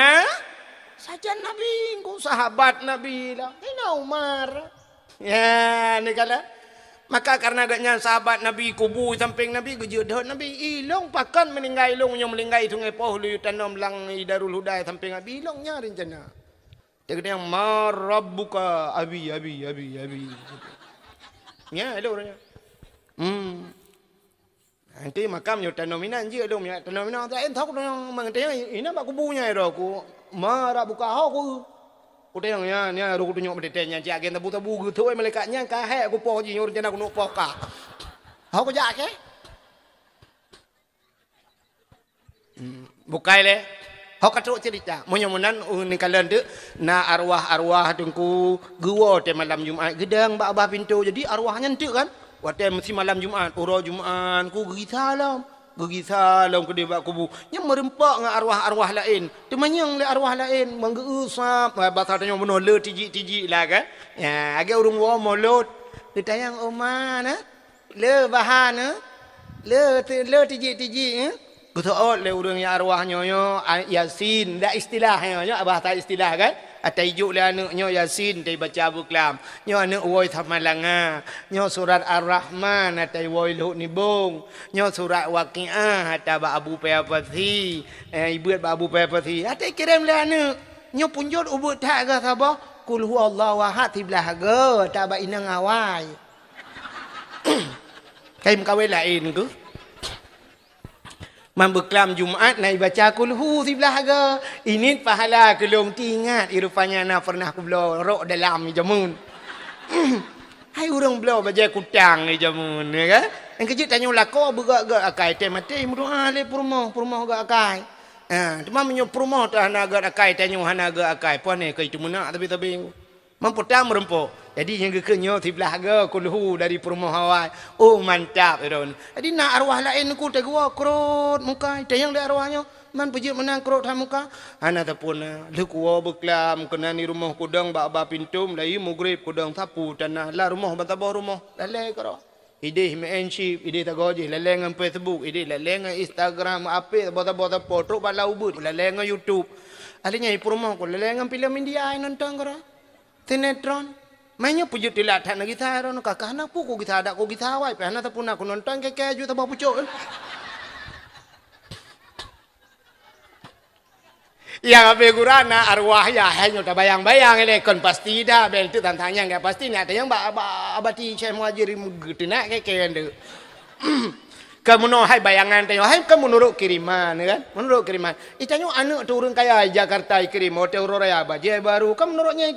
Nabi, ku sahabat Nabi lah. Ini Umar. Ya, ni kala. Maka karena agaknya sahabat Nabi kubu samping Nabi gejudhot Nabi ilong pakan meninggal ilong yang melinggai tungai poh lu tanam lang Darul Huda samping Nabi ilongnya rencana. Dia kata yang marabbuka abi. Ya ada orangnya. Nanti makam yo tanam minan je dong ya tanam minan tak entok dong mengatanya ini bak kubunya ro ku marabbuka aku. Kuda yang ni aku tunjuk mendetenya jak gen tabu-tabu gitu malaikatnya kahe aku poh ji rencana aku nuk poh ka. Aku jak ke? Bukai le. Hok katruk cerita. Munyamunan ni kalian tu na arwah-arwah tungku gua te malam Jumaat gedang bak pintu jadi arwahnya tu kan. Waktu mesti malam Jumaat, urang Jumaat ku gegisah long ke debak kubu yang merempak dengan arwah-arwah lain temanyang le arwah lain manggeusap bahasa tanya benar le tiji-tiji lah kan ya agak urung wa molot ditayang omana le bahan le tiji-tiji betul le urang ya arwahnya Yasin dak istilahnya bahasa istilah kan atai juk le anaknya Yasin tai baca buklam nyo anak woi thamalanga nyo surat Ar-Rahman atai woi lut nibung nyo surat Waqiah atai ba Abu Payapati ibu ba Abu Payapati atai kirim le anak nyo punjut ubut tak ke sapa kul huwallahu ahad tiblah ge tak ba inang awai kai mkawe lain ke Membeklam Jumaat naik baca kulhu sebelah harga. Ini pahala kelong tingat. Irupanya na pernah aku belau rok dalam jamun. Hai orang belau baca kutang ni jamun. Ya kan? Yang kejut tanya lako bergak-gak akai. Teh mati mudah le purmoh gak akai. Cuma menyo purmoh tu hana gak akai. Tanya hana gak akai. Puan ni ke itu menak tapi. Memputam merempuk. Jadi yang kekenyo sebelah harga kulhu dari purmoh hawai. Oh mantap iron. Jadi nak arwah lain ku tegua krot muka. Tayang le arwahnya man pejit menang krot ha muka. Ana tapuna le kuwa beklam kena ni rumah kudang ba pintum lai maghrib kudang sapu tanah la rumah bantabah rumah lale karo. Ide menship ide tagoji lale ngan Facebook ide lale ngan Instagram ape bota foto bala ubut lale ngan YouTube. Alinya purmoh ku lale ngan film India nonton karo. Sinetron. Mainnya pujut dilat nak gitar no kakak anak pu ko gitar ada ko gitar wai pe anak tapun aku nonton ke ju tabah pucuk. Yang abe gurana arwah ya hanya tak bayang-bayang ele kon pasti dah bel tu tantangnya enggak pasti ni ada yang abati Syekh Muhajirin getenak ke ande. Kamu no hai bayangan tanya, hai kamu menurut kiriman kan? Menurut kiriman. Itanyo anak tu orang kaya Jakarta kirim hotel Raya Bajai baru. Kamu menurutnya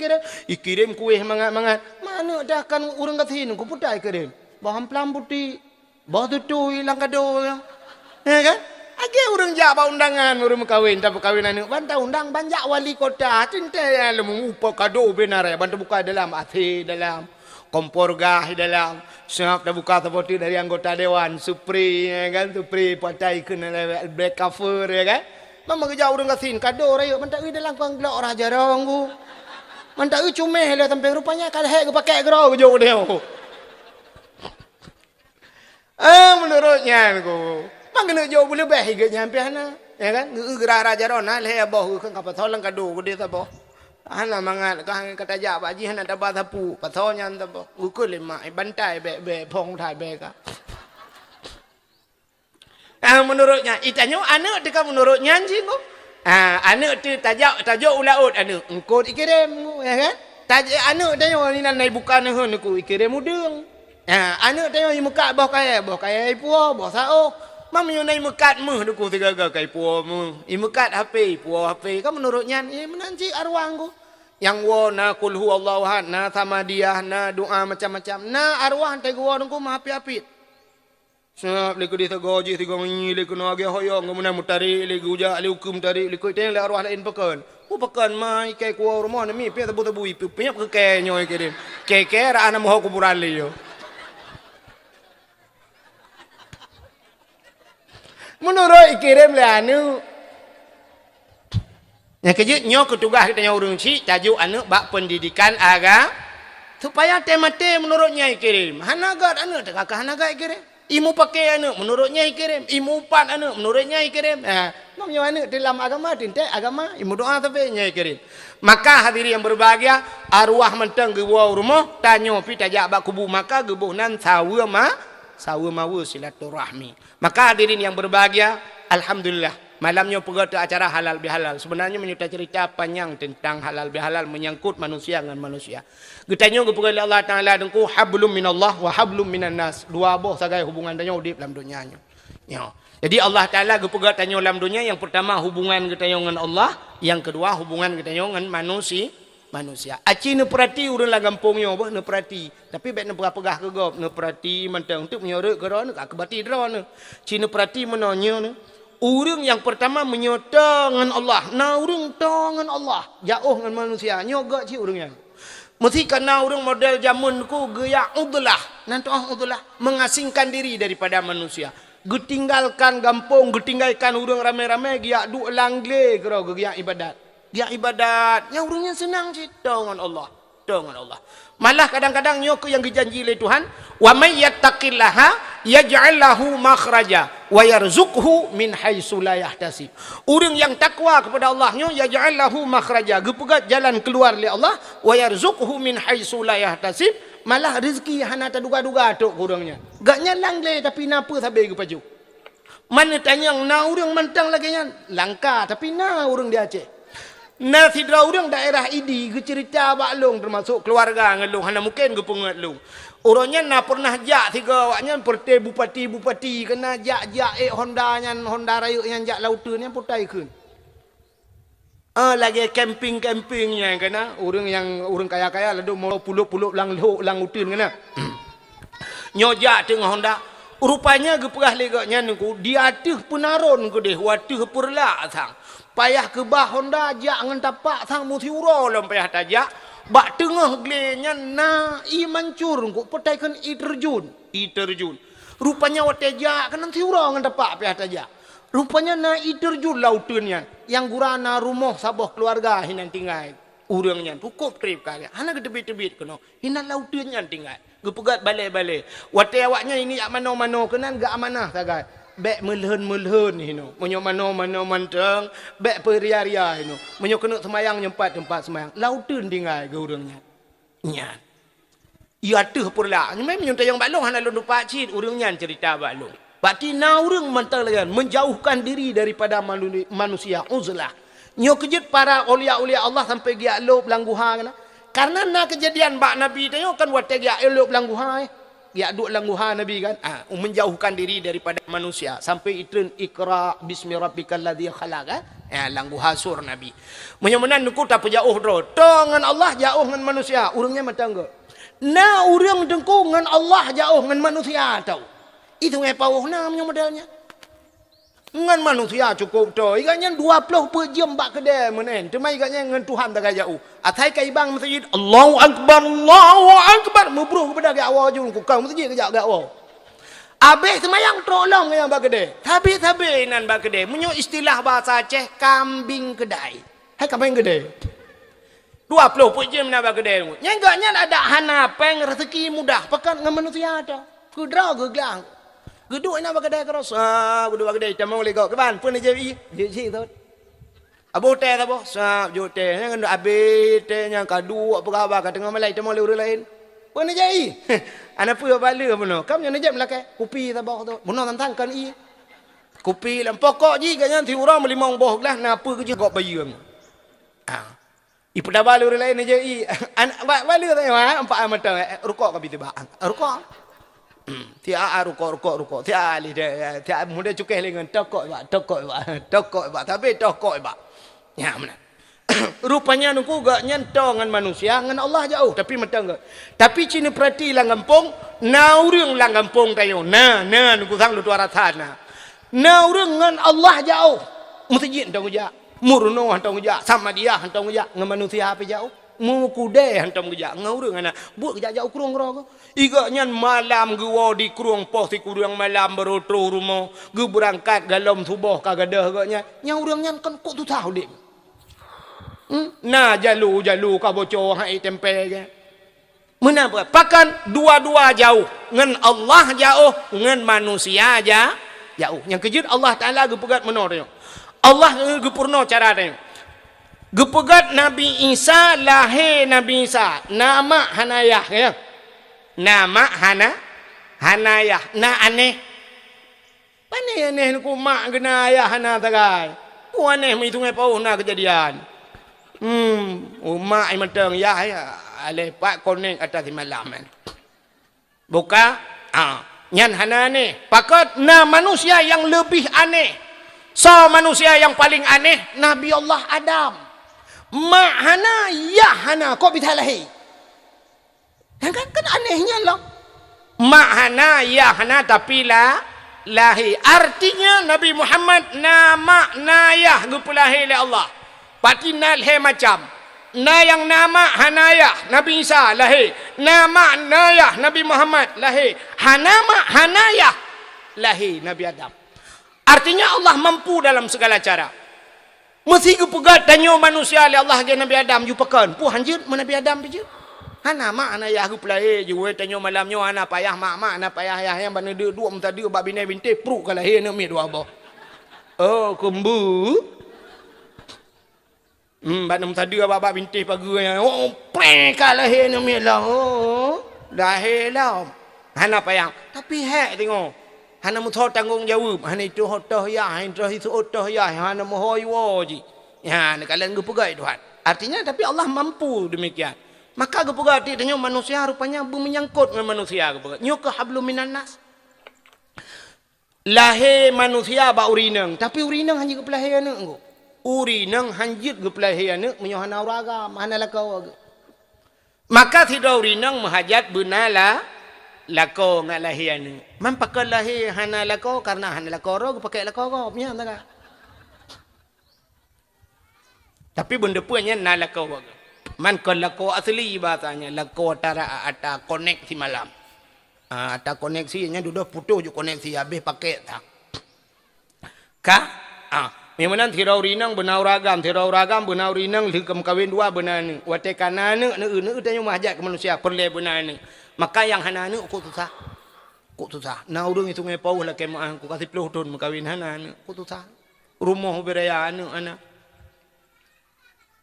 ikirim kuih mangat-mangat. Mana dah kan orang katin ku putai kirim. Bahan pelam putih. Bah tu hilang kado ya. Ya kan? Age orang jawab undangan orang kawin tapi kawin anak bantah undang banyak wali kota cinta lemu upa kado benar ya bantah buka dalam AC dalam kompor gas dalam siap dah buka seperti dari anggota dewan Supri ya kan Supri patai kena black cover ya kan memang kerja orang kasin kado raya bantah dalam kang gelak raja ronggu bantah cumeh lah sampai rupanya kalau hek pakai gerau jauh dia menurutnya aku Mangkena jauh boleh baik ke nyampe hana, ya kan? Gerak raja rona leh boh kan kapal tholang kado gede sabo. Hana mangat kan kata jak baji hana dapat sapu, pathonya sabo. Gukul lima bantai be pong thai be ka. Menurutnya itanyo anak dia menurutnya anjing ko. Anak tu tajak ulaut anak. Engkau ikirim ya kan? Tajak anak tanyo ni nai bukan hun ku ikirim mudeng. Anak tanyo muka boh kaya puo boh sao. Mam yo nai mekat meh duku tiga kai puo meh. Mekat HP puo HP. Kan menurutnya menanci arwah ku. Yang wo na kul huwallahu ahad na samadiyah na doa macam-macam. Na arwah te go ku mah api-api. Sebab liku di tegoji tiga menyi liku no age hoyong kemudian mutari liku uja liku mutari liku teng le arwah lain pekan. Pekan mai kai ku rumah ni pi tebu-tebu ipi penyap ke kai nyoy kirim. Kai ra ana moh kuburan li yo. Menurut ikirim le anu. Yang kejut nyo ketugas kita orang si tajuk anu bak pendidikan agama supaya temate menurutnya ikirim. Hanagat anu kakak hanagat ikirim. Imu pakai anu menurutnya ikirim. Imu pan anu menurutnya ikirim. Namanya anu dalam agama tinta agama imu doa tapi nya ikirim. Maka hadirin yang berbahagia arwah mentang gewa rumah tanyo pi tajak bak kubu maka gebuhnan sawa mawa silaturahmi. Maka hadirin yang berbahagia, alhamdulillah malamnya pergi ke acara halal bihalal. Sebenarnya menyertai cerita panjang tentang halal bihalal menyangkut manusia dengan manusia. Getanya kepada Allah Taala dengku hablum minallah wa hablum minan nas. Dua boh sagai hubungan tanya di dalam dunianya. Ya. Jadi Allah Taala kepada tanya dalam dunia yang pertama hubungan kita dengan Allah, yang kedua hubungan kita dengan manusia. Aci ne perhati urang lah gampungnya bah ne perhati. Tapi baik ne pegah ke gop ne perhati mentang untuk menyorok ke ron ke bati dron ne. Ci ne perhati menanya ne. Urang yang pertama menyota dengan Allah. Na urang dengan Allah. Jauh dengan manusia. Nyoga ci urangnya. Mesti kena urang model zaman ku gaya udlah. Nanti udlah mengasingkan diri daripada manusia. Getinggalkan gampung, getinggalkan urang ramai-ramai giak du langle kero giak ibadat. Dia ibadat, yang orangnya senang sih dengan Allah. Malah kadang-kadang nyok yang dijanji oleh Tuhan, wa may yattaqillaha yaj'al lahu makhraja wa yarzuqhu min haitsu la yahtasib. Orang yang takwa kepada Allah nya yaj'al lahu makhraja, gepegat jalan keluar oleh Allah, wa yarzuqhu min haitsu la yahtasib, malah rezeki hana terduga-duga tok orangnya. Gaknya langle tapi napa sampai ke paju. Mana tanya na orang mentang lagi nya langka tapi na orang dia Aceh. Nah, sidra orang daerah ini cerita baklung termasuk keluarga ngelung hana mungkin ke pengelung. Orangnya nak pernah jak tiga awaknya perti bupati kena jak Honda Raya yang jak lautan yang putai kun. Lagi campingnya kena orang kaya lalu mau puluh lang utin kena. Nyojak tengah Honda. Rupanya geperah legaknya nunggu dia tuh penaron ke deh watuh perla sang. Payah ke bah Honda jak ngan tapak sang muti uro lam payah tajak bak tengah glenya na i mancur ko petaikan i terjun rupanya wateja kan nanti uro ngan tapak payah tajak rupanya na i terjun lautunnya yang gurana rumah sabah keluarga hinan tinggal urangnya cukup trip kali hana gedebit-debit kono hinan lautunnya tinggal gepegat balik wate awaknya ini yak mano-mano kenan gak amanah sagai bek melhen hino menyo mano manteng bek peria-ria hino menyo kena semayang tempat semayang lautun tinggal ke urangnya nya ia teh pula memang menyo tayang baklong hana lu pak cit urangnya cerita baklong berarti na urang mantang lagan menjauhkan diri daripada manusia uzlah nyo kejut para aulia Allah sampai dia lo belangguha karena na kejadian bak nabi tanya kan wate dia lo belangguha Ya duk langguha Nabi kan. Menjauhkan diri daripada manusia. Sampai itu ikra bismi rabbikal ladzi khalaq kan. Langguha sur Nabi. Menyemenan nuku tak jauh ro. Dengan Allah jauh dengan manusia. Urangnya matangga. Na urang dengku dengan Allah jauh dengan manusia tahu. Itu ngepauh na modalnya. Dengan manusia cukup tu. Ikatnya 20 per jam bak kedai menen. Cuma ikatnya dengan Tuhan tak jauh. Atai kai bang masjid. Allahu Akbar. Allahu Akbar. Mubruh kepada ke awal je. Kukau masjid kejap ke awal. Habis semayang tolong yang bak kedai. Tapi nan bak kedai. Menyo istilah bahasa Aceh. Kambing kedai. Hai kambing kedai. 20 per jam nak bak kedai. Nyengaknya ada hanapeng rezeki mudah. Pekan dengan manusia tu. Kudra geglang. Geduk nak kedai keros. Geduk kedai tamang boleh kau. Keban pun dia jadi. Jadi tu. Abu teh tu, sap jo teh. Yang habis teh yang kadu apa khabar kat tengah malai tamang orang lain. Pun dia jadi. Ana apa bala puno. Kam yang najam lakai. Kopi tu tu. Puno tantangkan i. Kopi lam pokok ji kan ti orang melimang boh lah napa kerja kau bayar. Ipu dah bala orang lain je i. Anak bala tu empat mata rukuk kau bitu ba. Rukuk. Tiap rukuk. Tiap ali dia. Tiap muda cukai lengan tokok ba. Tapi tokok ba. Ya mana. Rupanya nuku gak nyentong dengan manusia dengan Allah jauh. Tapi matang gak. Tapi cina perhati lang kampung. Na urang lang kampung tayo. Na nuku sang lu tuara sana. Na urang dengan Allah jauh. Masjid hantang ujak. Murno hantang ujak. Sama dia hantang ujak. Dengan manusia apa jauh. Mukudai hantam kerja ngurung ana buat kerja jauh kurung ro iga nyan malam gua di kurung pos di kurung malam berotro rumah gu berangkat galom subuh kagadah ganya nyaurang nyan kan kok tu tahu dik nah jalu ka bocor hai tempe ke menapa pakan dua-dua jauh ngan Allah jauh ngan manusia aja jauh yang kejut Allah Taala gu pegat menor Allah gu purno cara dia gepegat Nabi Isa lahir Nabi Isa nama Hanayah ya nama Hanayah na aneh aneh ku mak gena ayah hana tagai ku aneh mi tungai pau na kejadian mak ai matang ya ale pak konek atas malam buka nyan hana aneh pakat na manusia yang lebih aneh manusia yang paling aneh Nabi Allah Adam Ma'hana ya hana kok bisa lahir kan anehnya lah Ma'hana ya hana tapi lahir artinya Nabi Muhammad nama nayah gupulahir oleh Allah patinal he macam na yang nama Hanayah Nabi Isa lahir nama nayah Nabi Muhammad lahir Hanayah lahir Nabi Adam artinya Allah mampu dalam segala cara mesti ku pegat tanyo manusia oleh Allah ke Nabi Adam ju pekan pu hanjir Nabi Adam je hana mak ana ya ku pelai je we tanyo malamnyo ana payah mak ana payah ayah yang bana dia dua minta dia bab bini binti pru kala he nak mi dua boh kembu bana minta dia bab binti pagi pre kala he nak mi lah dah he lah hana payah tapi hek tengok hana muthor tanggung jawab hana itu hotoh ya hana itu hotoh ya hana mohoi woji ya kalian gepegai Tuhan artinya tapi Allah mampu demikian maka gepegai artinya manusia rupanya menyangkut dengan manusia gepegai nyuk hablum minan nas lahir manusia ba urinang tapi urinang hanya kepelahir anak engko urinang hanjit kepelahir anak menyohana uraga mana lakau maka tidak urinang menghajat benala lako ngalahian ni mampakal lahir hana lako karena hana lako ro pakai lako ko punya tak tapi benda punya na lako man kon lako asli bahasanya lako tara ata connect si malam ata koneksinya duduk putus je koneksi habis pakai tak memang tirau rinang benau ragam benau rinang likam kawin dua benar ni wate kanan ne tanya mahajat ke manusia perle benar ni maka yang hana ni kok susah na urang itu ngai pau lah kemah ku kasih 10 tahun makawin hana ni kok susah rumah uberaya anak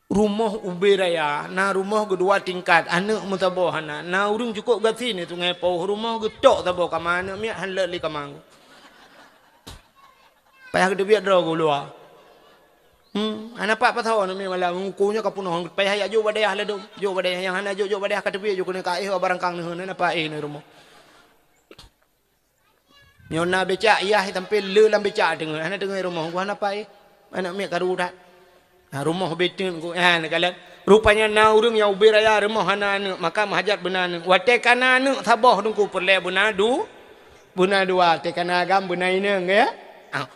rumah uberaya na rumah kedua tingkat anak mutabo hana na urang cukup gati ni tu ngai pau rumah getok tabo ka mana mi halal li kamang payah gede biar draw luar anak pak tahu ni malah ngukunya kapunoh payah ya jo badai lah dong jo badai yang hana jo badai kat tepi jo kena kai barang kang ni apa ni rumah Nyona becak iya sampai le lam becak dengar. Ana dengar rumah gua apa anak mek karudat. Rumah betin ku kalian. Rupanya na urang yang ubiraya rumah anak maka mahajat benar. Wate kana anak sabah dungku perle bunadu. Bunadu wate kana agam bunaina ya.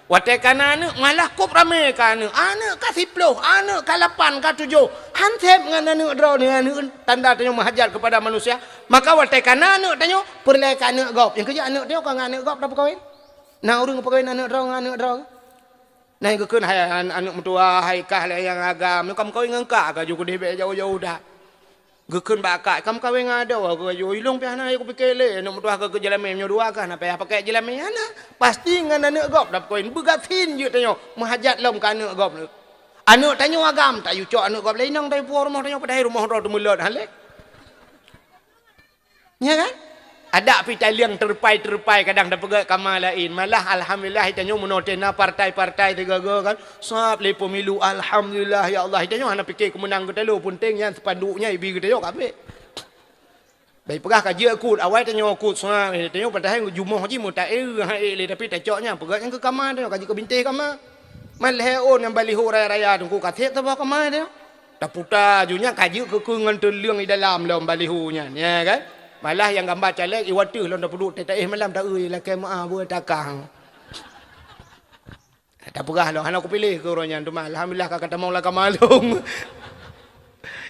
Wate kana anak malah kop rame kana. Anak ka 10, anak ka 8, ka 7. Hansep ngan anak draw ni anak tanda tanya mahajat kepada manusia. Maka wate kana anak tanya perle kana gop. Yang kerja anak dia ka anak gop dah perkahwin. Na urang perkahwin anak draw. Nah, itu kan anak mertua hai kah yang agam, kamu kawin ngengkak kah juga debek jauh-jauh dah. Gekun bakak, kamu kawin ada wah kau jauh ilung piana aku pikir le, anak mertua ke jelame dua kan, apa yang pakai jelame anak, pasti dengan anak gop dapat kawin begatin je tanya, mahajat lom kan anak gop. Anak tanya agam, tak yucok anak gop lain nang dari puar rumah tanya pada rumah roh tu mulut halek. Ya kan? Ada pitai liang terpai kadang dah pegat kamar lain. Malah alhamdulillah hitanyo menotena partai-partai tiga-tiga kan. Sab le pemilu alhamdulillah ya Allah. Hitanyo hana fikir kemenang kita lu penting yang sepanduknya ibi kita yo kabeh. Baik pegah kaji akut awal tanyo akut sab hitanyo padahal jumoh ji mu tak le tapi tak coknya pegat yang ke kamar tanyo kaji ke bintih kamar. Malah on yang baliho raya-raya tu ku katek tu kamar dia. Tak putar junya kaji ke ngan terliang di dalam dalam balihonya ya kan. Malah yang gambar caleg iwatu lon dah peduk tak malam tak lah kemaah buat takang. Tak perah lah anak aku pilih ke orangnya tu mah alhamdulillah kata mau lah kamalung.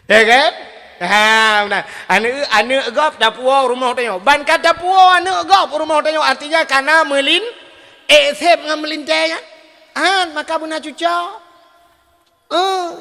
Ya kan? Benar. Anak gop dah puau rumah tanya. Ban kata puau anak gop rumah tanya artinya karena melin sep ngam melintanya. Maka benar cuca.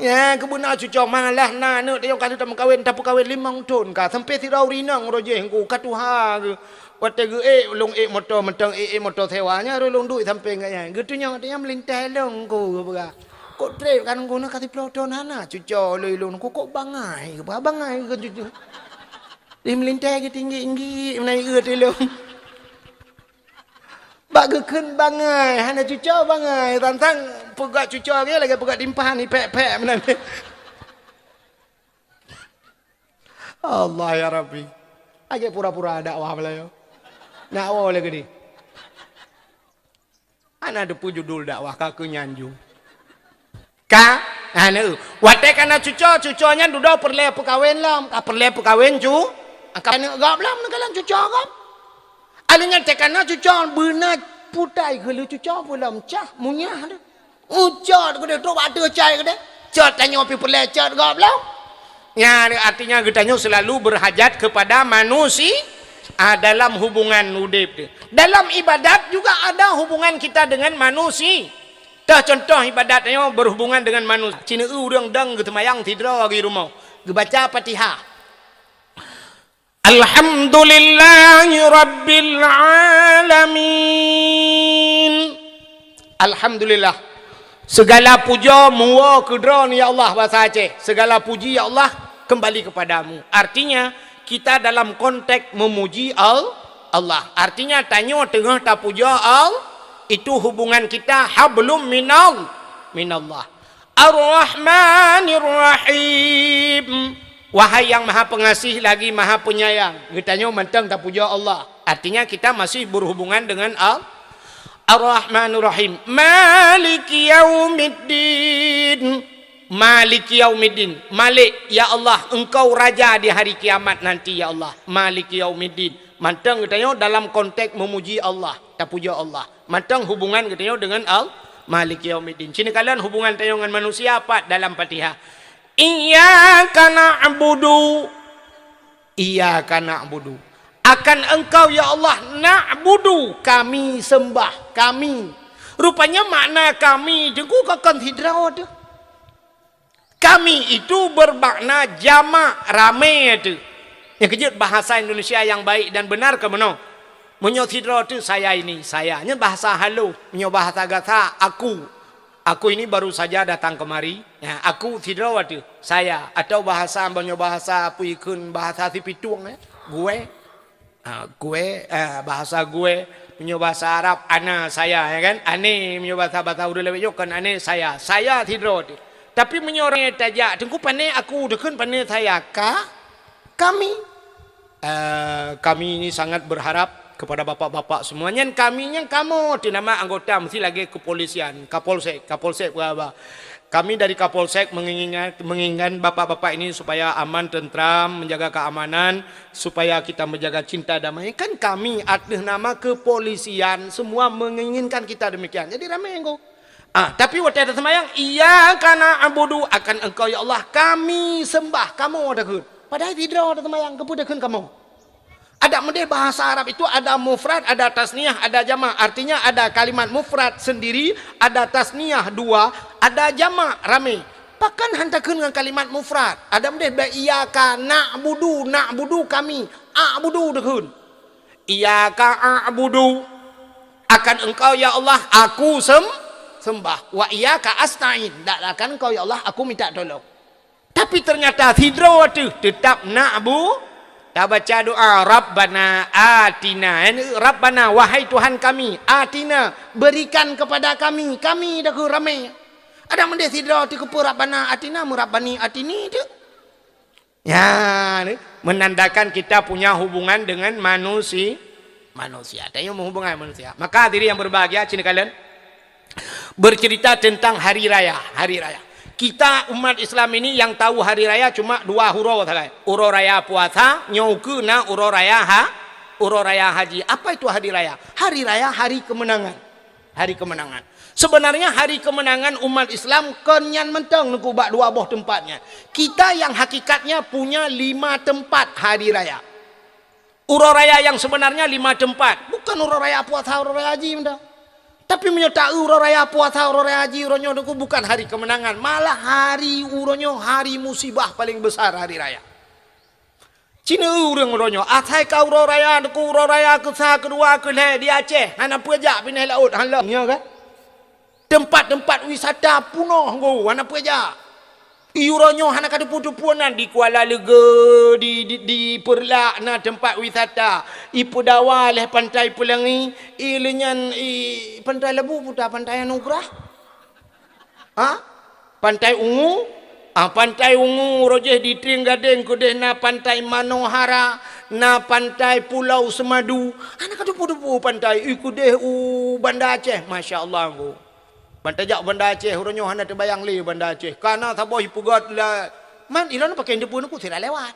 Ya kebuna cucok malah na anak dia kata tak kawin tak kawin 5 tahun ka sampai tirau rinang roje engku katuha ke wate ge long motor mentang motor sewanya long duit sampai ngaya gitunya dia melintas long ku bega kok trip kan guna kati ploton hana cucok lelong ku kok bangai ke cucok dia melintas ke tinggi-tinggi naik ke telong bagekun bangai hana cucok bangai tantang pegat cucok dia lagi pegat timpahan ni pek-pek benar Allah ya Rabbi aja pura-pura dakwah pula yo dakwah lagi ni ana ada pu judul dakwah ka nyanju ka ana wate kana cucoknya duda perle perkawin lam ka perle perkawin cu kana gap lam kalang cucok gap alanya tekana cucok beuna putai ke lu cucok pula cah munyah dah ucot ke dia tu ada cai ke dia cot tanya pi perle cot gap lam ya artinya kita selalu berhajat kepada manusia dalam hubungan udip dalam ibadat juga ada hubungan kita dengan manusia dah contoh ibadatnya berhubungan dengan manusia cina urang dang getemayang tidra di rumah gebaca Fatihah Alhamdulillahi Rabbil Alamin Alhamdulillah segala puja muwa kedra ni ya Allah bahasa Aceh segala puji ya Allah kembali kepadamu artinya kita dalam konteks memuji Allah artinya tanya tengah tak puja itu hubungan kita hablum minallah Ar-Rahmanir Rahim wahai yang maha pengasih lagi maha penyayang kitanya mentang tak puja Allah artinya kita masih berhubungan dengan Ar-Rahmanir Rahim Maliki Yaumiddin Maliki Yaumiddin Malik ya Allah engkau raja di hari kiamat nanti ya Allah Maliki Yaumiddin mantang katanya dalam konteks memuji Allah tak puja Allah mantang hubungan katanya dengan Maliki Yaumiddin sini kalian hubungan katanya dengan manusia apa dalam Fatihah Iyyaka na'budu akan engkau ya Allah na'budu kami sembah kami rupanya makna kami itu akan hidraw tu kami itu bermakna jamak ramai tu yang kejut bahasa Indonesia yang baik dan benar ke mana menyo hidraw tu saya ini sayanya bahasa halu menyo bahasa gata aku ini baru saja datang kemari ya, aku hidraw tu saya atau bahasa menyo bahasa apa ikun bahasa tipitung gue bahasa gue punya bahasa Arab ana saya ya kan ane punya bahasa udah lebih kan ane saya tidrot tapi menyorong tajak tengku pane aku dekun pane saya kami ini sangat berharap kepada bapak-bapak semuanya, kami yang kamu di nama anggota mesti lagi kepolisian, Kapolsek berapa. Kami dari Kapolsek menginginkan bapak-bapak ini supaya aman, tentram, menjaga keamanan, supaya kita menjaga cinta damai. Kan kami atas nama kepolisian semua menginginkan kita demikian. Jadi ramai engkau. Tapi waktu ada sembahyang, iya karena abudu akan engkau ya Allah kami sembah kamu ada kun. Padahal tidak ada sembahyang kepudakan kamu. Ada model bahasa Arab itu ada mufrad, ada tasniyah, ada jama'. Artinya ada kalimat mufrad sendiri, ada tasniyah dua, ada jama' ramai. Pakan hantarkan dengan kalimat mufrad. Ada model iyyaka na'budu kami. A'budu dekun. Iyyaka a'budu akan engkau ya Allah aku sembah. Wa iyyaka asta'in. Tak akan engkau ya Allah aku minta tolong. Tapi ternyata tidak tetap na'budu. Tak baca doa Rabbana atina. Rabbana wahai Tuhan kami, atina berikan kepada kami dah ke ramai. Ada mendes tidak tu kepo Rabbana atina murabbani atini tu. Ya, menandakan kita punya hubungan dengan manusia. Ada yang menghubungkan manusia. Maka diri yang berbahagia cina kalian bercerita tentang hari raya. Kita umat Islam ini yang tahu hari raya cuma 2 huruf saja. Uro raya puasa, nyauku na uro raya haji. Apa itu hari raya? Hari raya hari kemenangan. Sebenarnya hari kemenangan umat Islam kenyan mentang nuku bak 2 boh tempatnya. Kita yang hakikatnya punya 5 tempat hari raya. Uro raya yang sebenarnya 5 tempat. Bukan uro raya puasa, uro raya haji mentang. Tapi menyertai uro raya puasa, uro raya haji, uronyo itu bukan hari kemenangan. Malah hari uronyo, hari musibah paling besar hari raya. Cina uronyo. Atai kau uro raya, aku uro raya kesah kedua ke di Aceh. Hana pejak pindah laut, halam. Ya kan? Tempat-tempat wisata punoh go, hana pejak. Iuronyo hana kada putu-punan di Kuala Lega, di Perlak na tempat wisata. Ipu dawa leh pantai Pelangi, ilenyan pantai Lebu puta pantai Anugerah. Pantai Ungu, pantai Ungu rojeh di Tringgadeng kudeh na pantai Manohara, na pantai Pulau Semadu. Hana kada putu-putu pantai ikudeh Banda Aceh, masya-Allah go. Bantai jak Banda Aceh, huronyo hana terbayang li Banda Aceh. Karena saboh ipugat lah. Man, ilan pakai depu aku tidak lewat.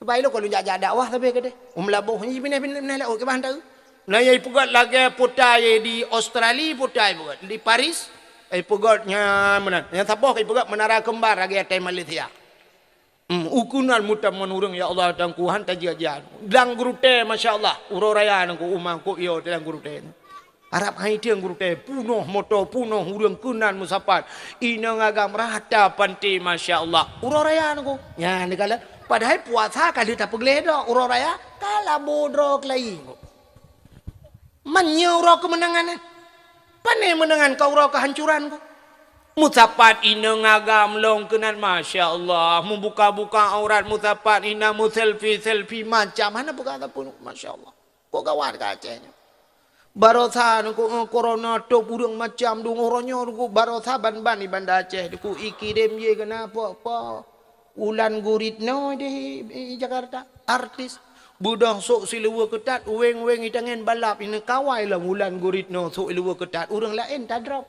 Kebaik lo kalau jak dakwah tapi kade. Labuh ni pindah laut ke bahan tahu. Nah, ya ipugat lagi putai di Australia putai ipugat. Di Paris, ipugatnya mana? Yang saboh ipugat menara kembar lagi atai Malaysia. Ukunan mutam menurung ya Allah dan Tuhan tajian. Dang gurute masya-Allah. Uro raya nangku umang ko iyo dalam gurute. Arab hai tiang guru teh punoh moto punoh urang kunan musapat ina ngagam rata panti masya-Allah uro raya nangku ya negala padahal puasa kali tak pegle do uro raya kala bodrok lai manyo uro kemenangan pane menangan kau uro kehancuran ku musapat ina ngagam long kunan masya-Allah membuka-buka aurat musapat ina mu selfie macam mana buka pun masya-Allah kok gawat ka Acehnya. Barosa nuku corona to burung macam dung oronyo nuku barosa ban-ban di Banda Aceh nuku ikidem ye kenapa apa ulan guritno di Jakarta artis budang sok siluwa ketat weng itangen balap ini kawai lah ulan guritno sok siluwa ketat urang lain tak drop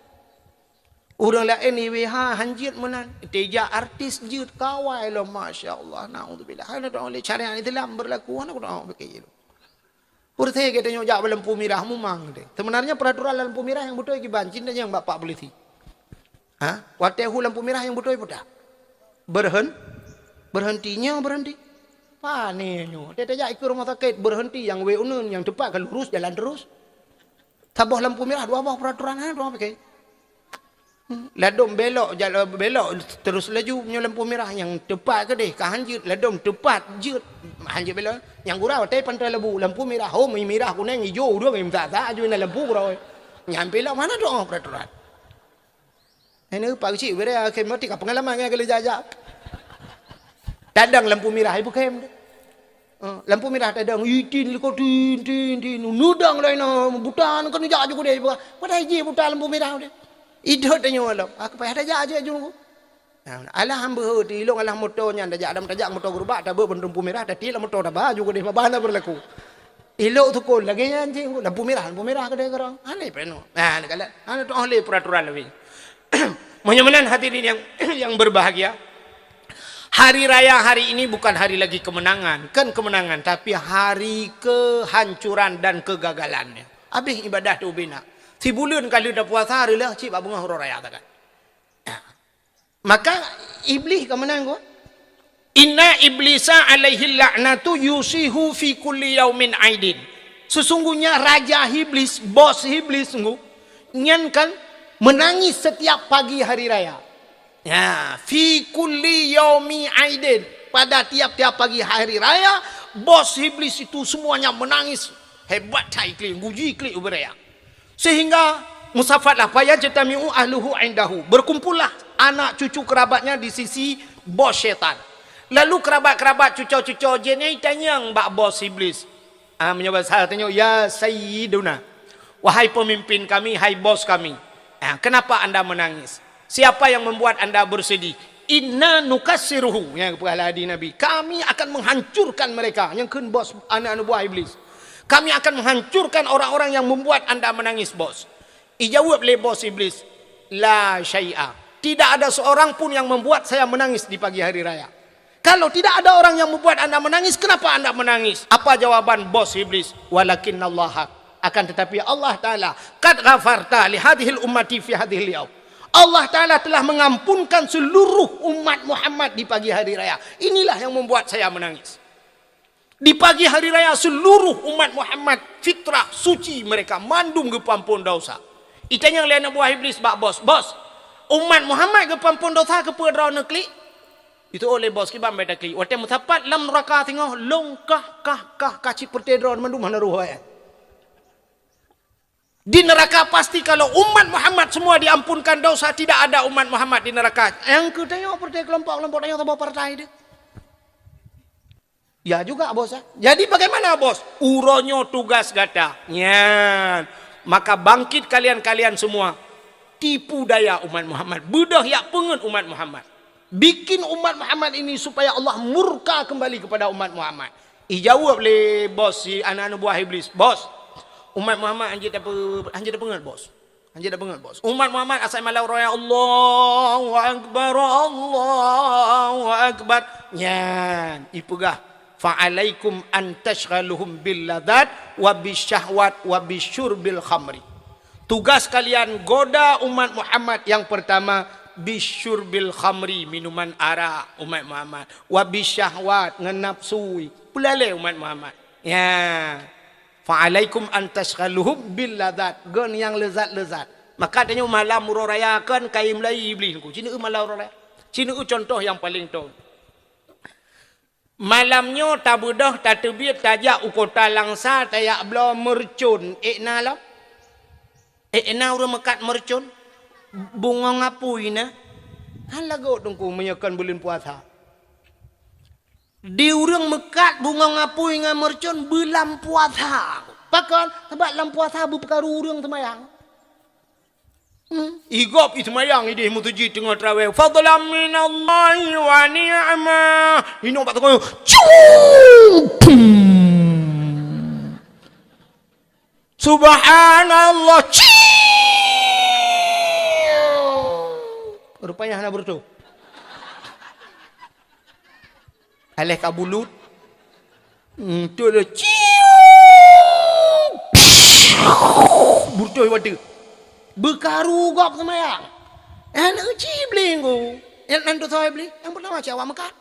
urang lain ni WH hanjit menan teja artis jut kawai lah masya-Allah naudzubillah ana tak boleh cari ini dalam berlaku ana ku tak pakai itu. Purthe kita nyojak lampu merah mumang deh. Sebenarnya peraturan lampu merah yang betul iki bancin dan yang bapak polisi. Waktu lampu merah yang betul putar. Berhentinya berhenti. Panenyo. Dia tajak ikut rumah sakit berhenti yang weunun yang tepat kalau lurus jalan terus. Saboh lampu merah dua bawah peraturan dua pakai. Ladom belok jalan belok terus laju punya lampu merah yang tepat ke deh kahanjut ladom tepat jut hanjut belok yang gurau teh pantai Lebu lampu merah merah kuning hijau dua yang tak aju na lampu gurau nyampe lah mana doang peraturan ini pak cik bere kemati pengalaman yang kali jajak dadang lampu merah ibu kem lampu merah dadang itin liko tin nudang lain butan kan jajak juga dia pada hiji buta lampu merah dia idot tanya malam aku payah tajak aja jung alah hamba di long alah motornya tajak adam tajak motor gerubak tak ber lampu merah tadi lah motor dah baju ke dia bahan berlaku Elok tu kol lagi anjing lampu merah kedai korang. Aneh peno. Nah, kala ana tu oleh peraturan lebih. Mudah-mudahan hadirin yang berbahagia. Hari raya hari ini bukan hari lagi kemenangan, kan kemenangan, tapi hari kehancuran dan kegagalannya. Habis ibadah tu bina. Si bulan kali dah puasa hari lah cip bunga huru raya takkan. Maka iblis kemenang gua. Inna iblisa alaihi la'natu yusihu fi kulli yaumin aidin. Sesungguhnya raja iblis, bos iblis sungguh nyan kan menangis setiap pagi hari raya. Ya, fi kulli yaumi aidin. Pada tiap-tiap pagi hari raya, bos iblis itu semuanya menangis. Hebat iklim, guji iklim beraya. Sehingga musafatlah payah jetami'u ahluhu indahu. Berkumpullah anak cucu kerabatnya di sisi bos syaitan. Lalu kerabat-kerabat cucu-cucu jenai tanya mbak bos iblis. Menyebut saya tanya, ya sayyiduna. Wahai pemimpin kami, hai bos kami. Kenapa anda menangis? Siapa yang membuat anda bersedih? Inna nukassiruhu. Yang kepala hadi Nabi. Kami akan menghancurkan mereka. Yang kan bos anak-anak buah iblis. Kami akan menghancurkan orang-orang yang membuat anda menangis bos. Ijawab oleh bos iblis. La syai'a. Tidak ada seorang pun yang membuat saya menangis di pagi hari raya. Kalau tidak ada orang yang membuat anda menangis, kenapa anda menangis? Apa jawaban bos iblis? Walakinnallaha. Akan tetapi Allah Ta'ala qad ghafarta li hadhil ummati fi hadhil yaum. Allah Ta'ala telah mengampunkan seluruh umat Muhammad di pagi hari raya. Inilah yang membuat saya menangis. Di pagi hari raya seluruh umat Muhammad fitrah suci mereka mandum ke pampun dosa. Itanya oleh anak buah iblis bak bos. Bos, umat Muhammad ke pampun dosa ke pedra nekli. Itu oleh bos kibam beda kli. Wate mutapat lam neraka tengok longkah kah kacip pertedra mandum mana ruh ya. Di neraka pasti kalau umat Muhammad semua diampunkan dosa, tidak ada umat Muhammad di neraka. Yang ketanya partai kelompok-kelompok tanya tambah partai dia. Ya juga bos. Jadi bagaimana bos? Uronyo tugas gata. Nyan. Maka bangkit kalian semua. Tipu daya umat Muhammad. Budah yak pengen umat Muhammad. Bikin umat Muhammad ini supaya Allah murka kembali kepada umat Muhammad. Ijawab oleh bos si anak-anak buah iblis. Bos. Umat Muhammad anjir dah pengat bos. Anjir dah pengat bos. Umat Muhammad asal malau raya Allahu akbar Allahu akbar. Nyan, ipegah fa'alaikum an tashghaluhum bil ladat wa bisyahwat wa bisyurbil khamri. Tugas kalian goda umat Muhammad yang pertama bisyurbil khamri, minuman arak umat Muhammad, wa bisyahwat ngenapsui pelale umat Muhammad. Ya. Fa'alaikum an tashghaluhum bil ladat, gon yang lezat-lezat. Maka tanya malam raya kan kaim lai iblis ku. Cina malam raya. Cina contoh yang paling tu. Malamnya tabudah tatebit tajak ukota langsa tayak bla mercun. Ekna lah. Ekna urang mekat mercun. Bunga ngapui na. Halago tungku menyakan bulan puasa. Di urang mekat bunga ngapui dengan mercun bulan puasa. Pakon sebab lam puasa bu perkara urang semayang. Igop itu mayang ide mutuji tengah tarawih. Fadlan minallahi wa ni'mah. Ini obat tu. Subhanallah. Rupanya hana bertu. Aleh kabulut. Tu le burtu wadu. Berkaru gop semayang. Anak cibling ku. Yang nanti saya beli. Yang pertama cawak mekat.